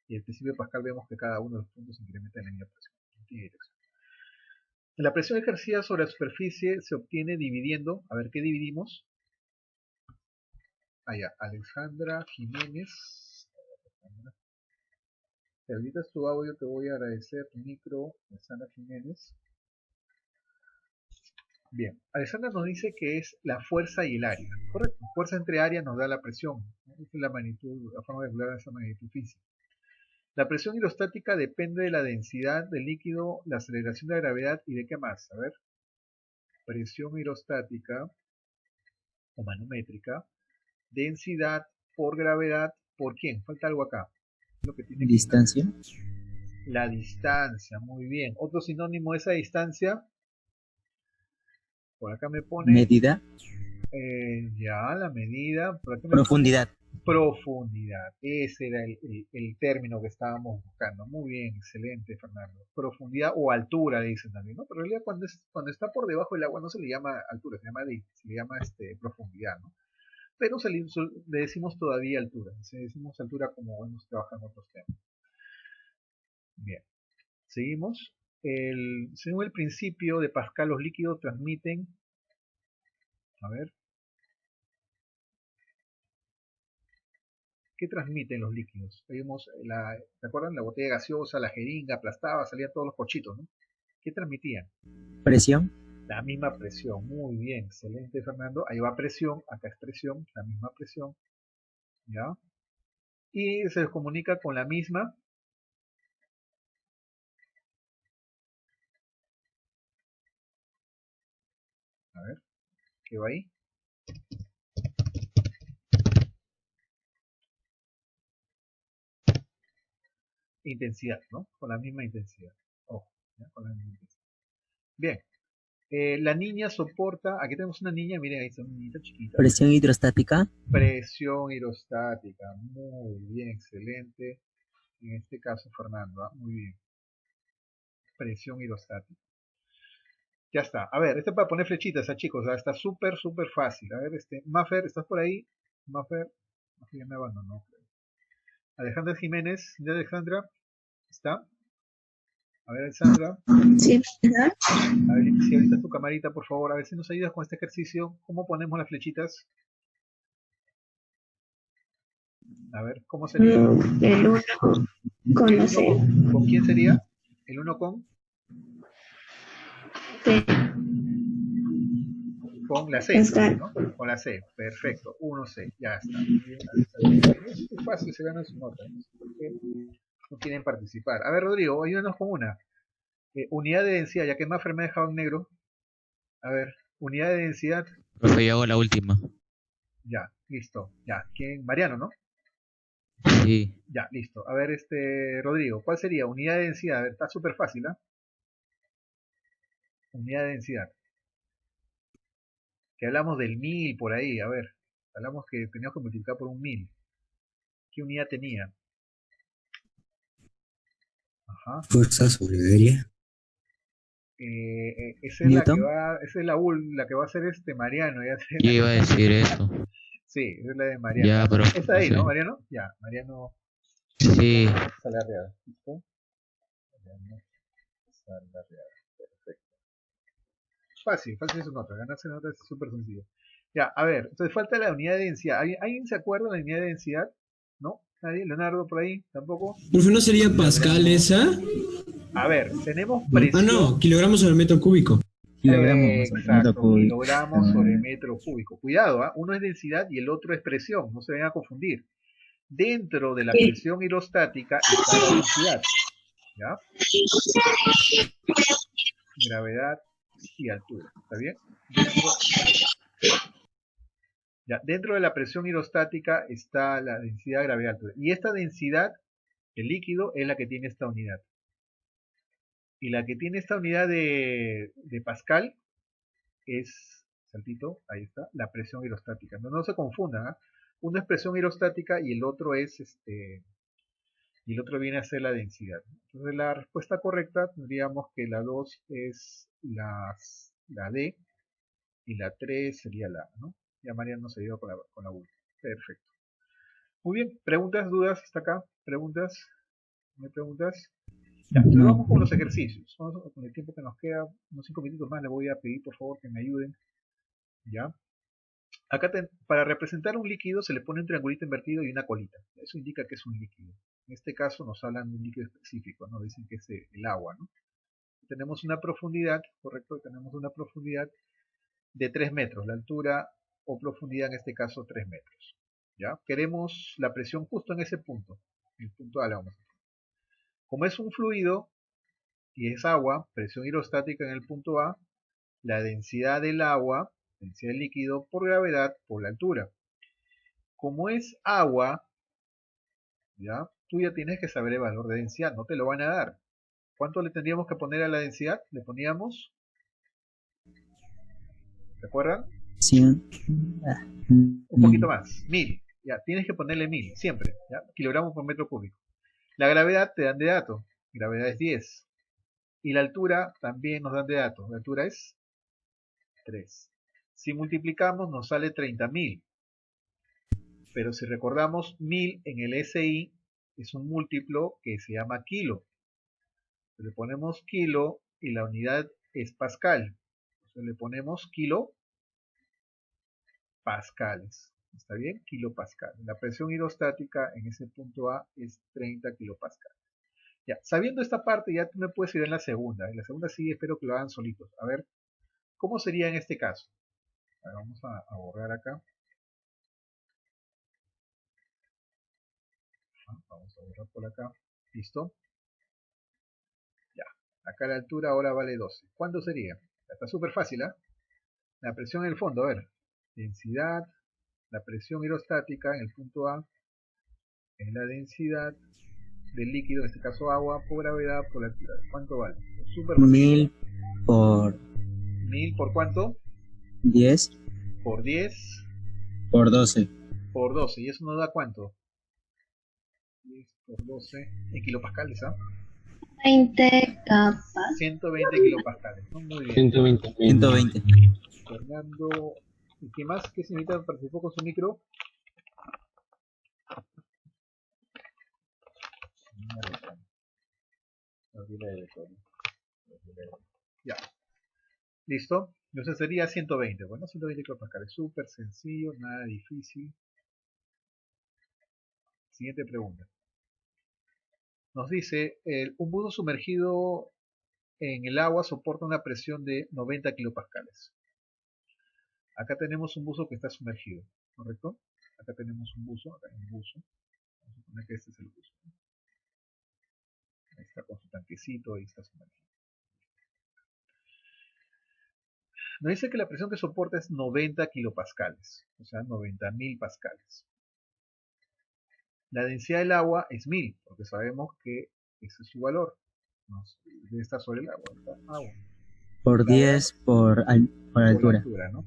Y el principio de Pascal vemos que cada uno de los puntos incrementa en la misma presión. No tiene dirección. La presión ejercida sobre la superficie se obtiene dividiendo. A ver, ¿qué dividimos? Allá, Alexandra Jiménez. Si habilitas tu audio, te voy a agradecer tu micro, Alexandra Jiménez. Bien, Alexandra nos dice que es la fuerza y el área. Correcto, fuerza entre área nos da la presión. Esa es la magnitud, la forma de calcular esa magnitud física. La presión hidrostática depende de la densidad del líquido, la aceleración de la gravedad y de qué más. A ver, presión hidrostática o manométrica, densidad por gravedad, ¿por quién? Falta algo acá. Lo que tiene ¿Distancia? La distancia, muy bien. Otro sinónimo de esa distancia, por acá me pone... ¿Medida? Ya, la medida. Por acá me Profundidad. pone profundidad. Ese era el término que estábamos buscando. Muy bien, excelente, Fernando. Profundidad o altura, le dicen también, ¿no? Pero en realidad cuando está por debajo del agua no se le llama altura, se le llama profundidad, ¿no? Pero le decimos todavía altura. Le decimos altura como hemos trabajado en otros temas. Bien. Seguimos. Según el principio de Pascal, los líquidos transmiten. A ver. ¿Qué transmiten los líquidos? Vimos ¿se acuerdan? La botella gaseosa, la jeringa, aplastaba, salían todos los pochitos, ¿no? ¿Qué transmitían? ¿Presión? La misma presión. Muy bien, excelente, Fernando. Ahí va presión, acá es presión, la misma presión. ¿Ya? Y se les comunica con la misma. A ver, ¿qué va ahí? Intensidad, ¿no? Con la misma intensidad. Ojo, ¿ya? Con la misma intensidad. Bien. La niña soporta, aquí tenemos una niña, miren, ahí está una niñita chiquita. ¿Presión hidrostática? Presión hidrostática, muy bien, excelente. En este caso, Fernando, ¿ah? Muy bien. Presión hidrostática. Ya está. A ver, para poner flechitas, chicos, está súper, súper fácil. A ver, Maffer, ¿estás por ahí? Maffer ya me abandonó. Alejandra Jiménez, ¿de Alejandra? ¿Está? A ver, Alexandra. Sí, ¿verdad? A ver, si ahorita tu camarita, por favor, a ver si nos ayudas con este ejercicio. ¿Cómo ponemos las flechitas? A ver, ¿cómo sería? El 1 con la C. ¿Con quién sería? ¿El 1 con? C. Con la C, Pascal. ¿no? Con la C, perfecto. 1C, ya está. Es fácil, se ganan su nota. ¿No? ¿Por qué no quieren participar? A ver, Rodrigo, ayúdanos con una. Unidad de densidad, ya que Maffer me ha dejado en negro. A ver, unidad de densidad. Profe, yo hago la última. Ya, listo. Ya, ¿quién? Mariano, ¿no? Sí. Ya, listo. A ver, Rodrigo, ¿cuál sería? Unidad de densidad. A ver, está súper fácil, ¿ah? Unidad de densidad. Que hablamos del 1000 por ahí, a ver. Hablamos que teníamos que multiplicar por un 1000. ¿Qué unidad tenía? Ajá. Fuerza sobre área. Esa es la que Newton. va, esa es la que va a ser Mariano. Ya sé, Yo iba a decir eso. sí, esa es la de Mariano. Ya, pero ¿Está ahí, no no, sé. Mariano? Ya, Mariano Sí. Salarreada. ¿Listo? Mariano Salarreada. Perfecto. Fácil su nota. Ganarse nota es súper sencillo. Ya, a ver, entonces falta la unidad de densidad. ¿Alguien se acuerda de la unidad de densidad? ¿No? ¿Nadie? ¿Leonardo por ahí? ¿Tampoco? Profe, ¿no sería Pascal esa? A ver, tenemos Ah, presión. no, kilogramos sobre metro cúbico. Exacto, kilogramos sobre metro cúbico. Cuidado, ¿ah? Uno es densidad y el otro es presión, no se vayan a confundir. Dentro de la presión hidrostática está la densidad, ¿ya? Gravedad y altura, ¿está bien? Dentro de la presión hidrostática está la densidad, gravedad, altura. Y esta densidad, el líquido, es la que tiene esta unidad. Y la que tiene esta unidad de Pascal es, saltito, ahí está, la presión hidrostática. No se confundan, ¿eh? Uno es presión hidrostática y el otro es y el otro viene a ser la densidad. Entonces la respuesta correcta tendríamos que la 2 es la D y la 3 sería la A, ¿no? Ya María nos ayudó con la última. Perfecto. Muy bien, preguntas, dudas hasta acá, preguntas, ¿no hay preguntas? Ya, luego vamos con los ejercicios. Vamos con el tiempo que nos queda, unos 5 minutos más, le voy a pedir por favor que me ayuden. ¿Ya? Acá para representar un líquido se le pone un triangulito invertido y una colita. Eso indica que es un líquido. En este caso nos hablan de un líquido específico, ¿no? Dicen que es el agua, ¿no? Tenemos una profundidad, correcto, tenemos una profundidad de 3 metros, la altura o profundidad en este caso 3 metros. ¿Ya? Queremos la presión justo en ese punto, el punto A, vamos a hacer. Como es un fluido y es agua, presión hidrostática en el punto A, la densidad del agua, densidad del líquido por gravedad por la altura. Como es agua, ¿ya? Tú ya tienes que saber el valor de densidad, no te lo van a dar. ¿Cuánto le tendríamos que poner a la densidad? Le poníamos, ¿se acuerdan? 100. Un poquito más, 1000. Ya, tienes que ponerle 1000, siempre, ¿ya? Kilogramos por metro cúbico. La gravedad te dan de dato, gravedad es 10. Y la altura también nos dan de dato, la altura es 3. Si multiplicamos nos sale 30.000. Pero si recordamos, 1000 en el SI es un múltiplo que se llama kilo. Le ponemos kilo y la unidad es pascal. Entonces le ponemos kilo pascales. ¿Está bien? Kilopascal. La presión hidrostática en ese punto A es 30 kilopascales. Ya, sabiendo esta parte ya tú me puedes ir en la segunda. En la segunda sí espero que lo hagan solitos. A ver, ¿cómo sería en este caso? A ver, vamos a borrar acá. Vamos a borrar por acá. ¿Listo? Ya. Acá la altura ahora vale 12. ¿Cuánto sería? Está súper fácil, ¿ah? La presión en el fondo, a ver. Densidad, la presión hidrostática en el punto A es la densidad del líquido, en este caso agua, por gravedad por la altura. ¿Cuánto vale? Súper fácil. 1000 por 1000 por cuánto? 10 Por 10 por 12. por 12. ¿Y eso nos da cuánto? 10 por 12 en kilopascales, ¿ah? 20 capas. 120 kilopascales. ¿No? Muy bien. 120. Fernando, ¿y qué más? ¿Qué señorita participó con su micro? Ya. ¿Listo? Entonces sería 120. Bueno, 120 kilopascales. Súper sencillo, nada difícil. Siguiente pregunta. Nos dice, un buzo sumergido en el agua soporta una presión de 90 kilopascales. Acá tenemos un buzo que está sumergido, ¿correcto? Acá tenemos un buzo, acá hay un buzo. Vamos a suponer que este es el buzo. Ahí está con su tanquecito, ahí está sumergido. Nos dice que la presión que soporta es 90 kilopascales, o sea, 90.000 pascales. La densidad del agua es 1000, porque sabemos que ese es su valor. Debe estar sobre el agua, está agua. Por 10 por Por la altura. altura, ¿no?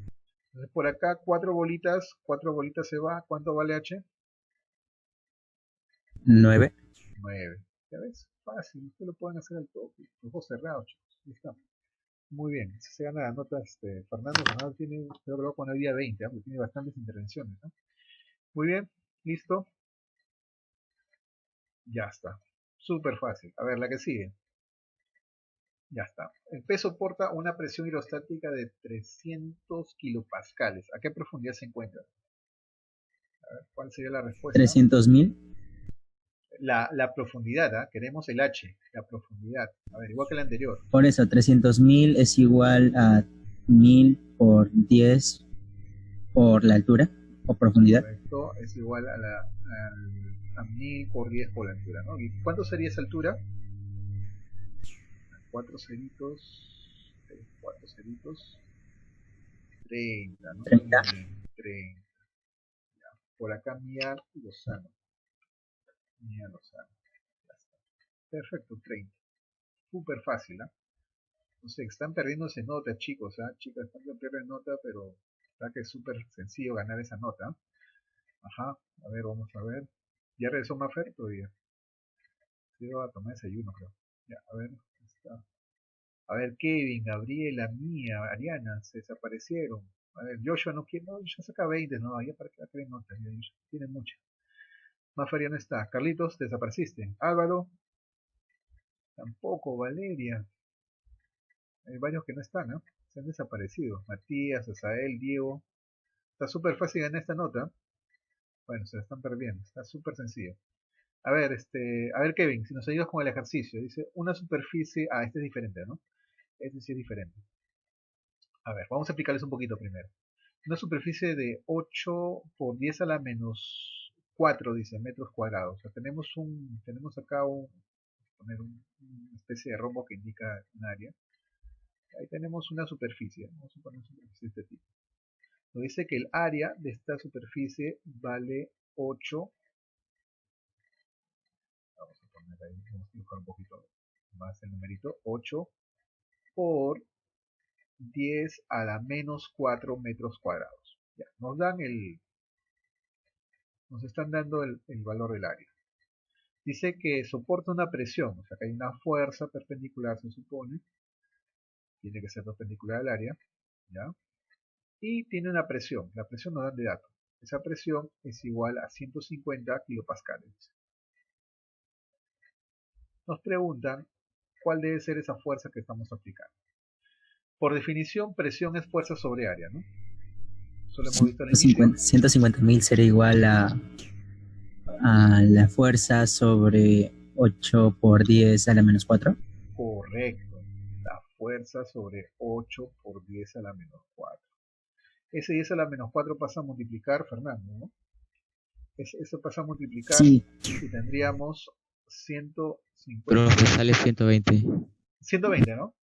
Entonces por acá 4 bolitas se va. ¿Cuánto vale H? 9. 9. ¿Ya ves? Fácil, ustedes lo pueden hacer al toque. Los ojos cerrados, chicos. Ahí está. Muy bien. Se gana la nota Fernando. Fernando tiene, creo que lo voy a poner día 20, porque tiene bastantes intervenciones, ¿no? Muy bien. Listo. Ya está. Súper fácil. A ver, la que sigue. Ya está. El pez soporta una presión hidrostática de 300 kilopascales. ¿A qué profundidad se encuentra? A ver, ¿cuál sería la respuesta? 300.000. La profundidad, ¿ah? Queremos el H, la profundidad. A ver, igual que la anterior. Por eso, 300.000 es igual a 1000 por 10 por la altura o profundidad. Esto es igual a 1000 por 10 por la altura, ¿no? ¿Y cuánto sería esa altura? 4 ceritos, 4 ceritos, 30, ¿no? 30. 30. Ya. Por acá Mía Lozano. Mía Lozano. Ya está. Perfecto, 30. Súper fácil, ¿ah? No sé, están perdiéndose nota, chicos, ¿ah? Chicas, están perdiendo nota, pero verdad que es súper sencillo ganar esa nota. Ajá, a ver, vamos a ver. ¿Ya regresó Mafer todavía? Sí, va a tomar desayuno, creo. Ya, a ver, está. A ver, Kevin, Gabriela, Mía, Ariana, se desaparecieron. A ver, Joshua no quiere, no, ya saca 20, no, ya para que la creen notas, ya, tiene mucho. Mafer ya no está. Carlitos, desapareciste. Álvaro, tampoco. Valeria, hay varios que no están, ¿no? Se han desaparecido. Matías, Asael, Diego. Está súper fácil ganar esta nota. Bueno, se la están perdiendo. Está súper sencillo. A ver, Kevin, si nos ayudas con el ejercicio. Dice, una superficie... Ah, este es diferente, ¿no? Este sí es diferente. A ver, vamos a explicarles un poquito primero. Una superficie de 8 por 10 a la menos 4, dice, metros cuadrados. O sea, tenemos acá poner una especie de rombo que indica un área. Ahí tenemos una superficie. Vamos a poner una superficie de este tipo. Nos dice que el área de esta superficie vale 8. Vamos a poner ahí, vamos a dibujar un poquito más el numerito. 8 por 10 a la menos 4 metros cuadrados. Ya, nos están dando el valor del área. Dice que soporta una presión, o sea que hay una fuerza perpendicular, se supone. Tiene que ser perpendicular al área, ¿ya? Y tiene una presión, la presión nos dan de dato. Esa presión es igual a 150 kilopascales. Nos preguntan cuál debe ser esa fuerza que estamos aplicando. Por definición, presión es fuerza sobre área, ¿no? Eso lo hemos visto al inicio. 150.000 será igual a la fuerza sobre 8 por 10 a la menos 4. Correcto. La fuerza sobre 8 por 10 a la menos 4. Ese 10 a la menos 4 pasa a multiplicar, Fernando, ¿no? Eso pasa a multiplicar, sí. Y tendríamos 150. Pero te sale 120. 120, ¿no?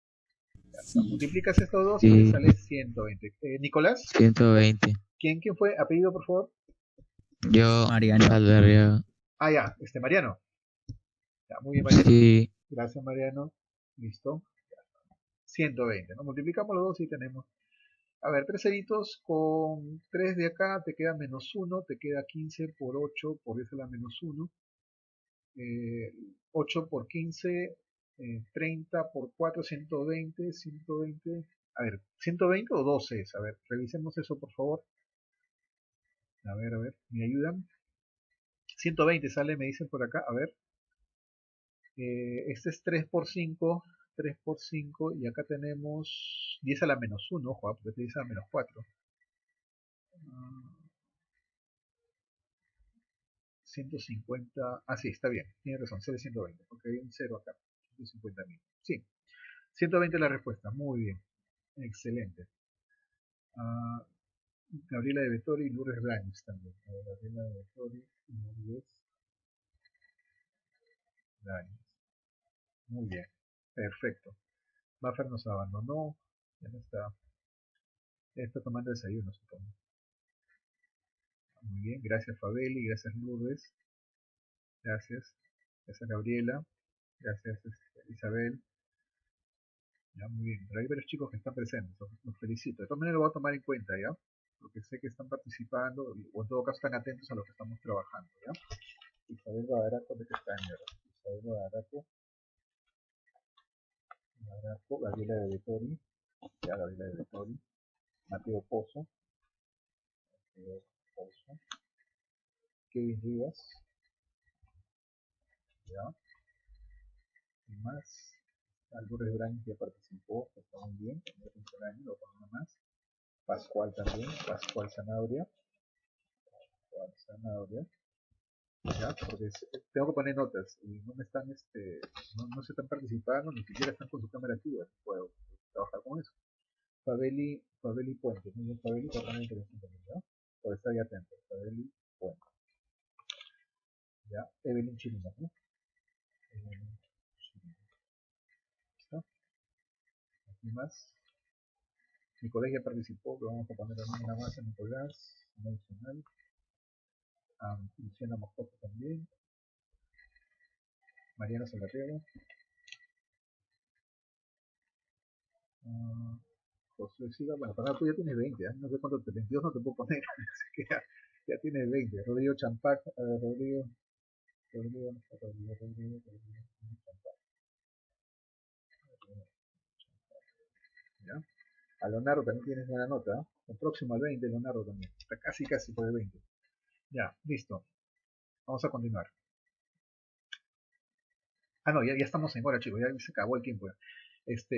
Ya, multiplicas estos dos Sí. y sale 120. Nicolás. 120. ¿Quién fue? Apellido, por favor. Yo, Mariano. Saldarriaga. Ah, ya, Mariano. Ya, muy bien, Mariano. Sí. Gracias, Mariano. Listo. Ya, 120, ¿no? Multiplicamos los dos y tenemos. A ver, 3 ceritos con 3 de acá, te queda menos 1, te queda 15 por 8 por 10 a la menos 1. 8 por 15, 30 por 4, 120, 120. A ver, 120 o 12 es. A ver, revisemos eso, por favor. A ver, ¿me ayudan? 120 sale, me dicen por acá. A ver. Este es 3 por 5, 3 por 5, y acá tenemos 10 a la menos 1, ojo, porque 10 a la menos 4. 150, sí, está bien, tiene razón, sale 120, porque hay un 0 acá, 150.000. Sí, 120 es la respuesta, muy bien, excelente. Gabriela de Vettori y Lourdes Blancs también. Gabriela de Vettori y Lourdes Blancs. Muy bien, perfecto. Buffer nos abandonó, ya no está. Ya está tomando desayuno, supongo. Muy bien, gracias Fabeli, gracias Lourdes, gracias, gracias Gabriela, gracias Isabel. Ya, muy bien, pero hay varios chicos que están presentes, los felicito. De todas maneras lo voy a tomar en cuenta, ¿ya? Porque sé que están participando, o en todo caso están atentos a lo que estamos trabajando, ¿ya? Isabel Badaraco, ¿de qué está en Isabel Badaraco, Gabriela de Vettori, ya Gabriela de Vettori, Mateo Pozo, Kevin Rivas, ya, y más. Álvarez Braña ya participó, que está muy bien, también es un año, lo pongo más. Pascual también, Pascual Zanabria, ya, porque tengo que poner notas y no me están, no se están participando, ni siquiera están con su cámara activa, puedo trabajar con eso. Fabeli Puente, muy bien Fabeli, también interesante, ¿ya? Por estar ahí atento, Fabeli Puente, ya, Evelyn Chirino, ¿no? Evelyn Chirino, ¿está? Aquí más. Nicolás ya participó, lo vamos a poner también una más a Nicolás, un adicional. Luciana Moscoso también. Mariana Salvatierra. José Silva, bueno, para tú ya tienes 20, no sé cuánto, 22 no te puedo poner, así que ya tienes 20. Rodrigo Champac, Rodrigo Champac. ¿Ya? A Leonardo también tienes buena nota, ¿eh? El próximo al 20, Leonardo también. Está casi por el 20. Ya, listo. Vamos a continuar. No, ya estamos en hora, chicos, ya se acabó el tiempo. Ya.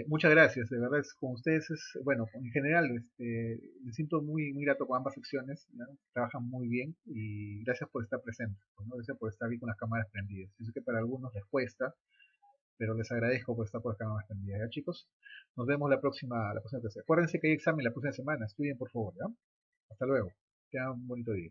Muchas gracias, de verdad, con ustedes bueno, en general, me siento muy grato con ambas secciones, ¿no? Trabajan muy bien y gracias por estar presentes, ¿no? Gracias por estar ahí con las cámaras prendidas. Yo sé que para algunos les cuesta, pero les agradezco por estar por las cámaras prendidas, ¿ya, chicos? Nos vemos la próxima clase. Acuérdense que hay examen la próxima semana, estudien por favor, ¿ya? Hasta luego, tengan un bonito día.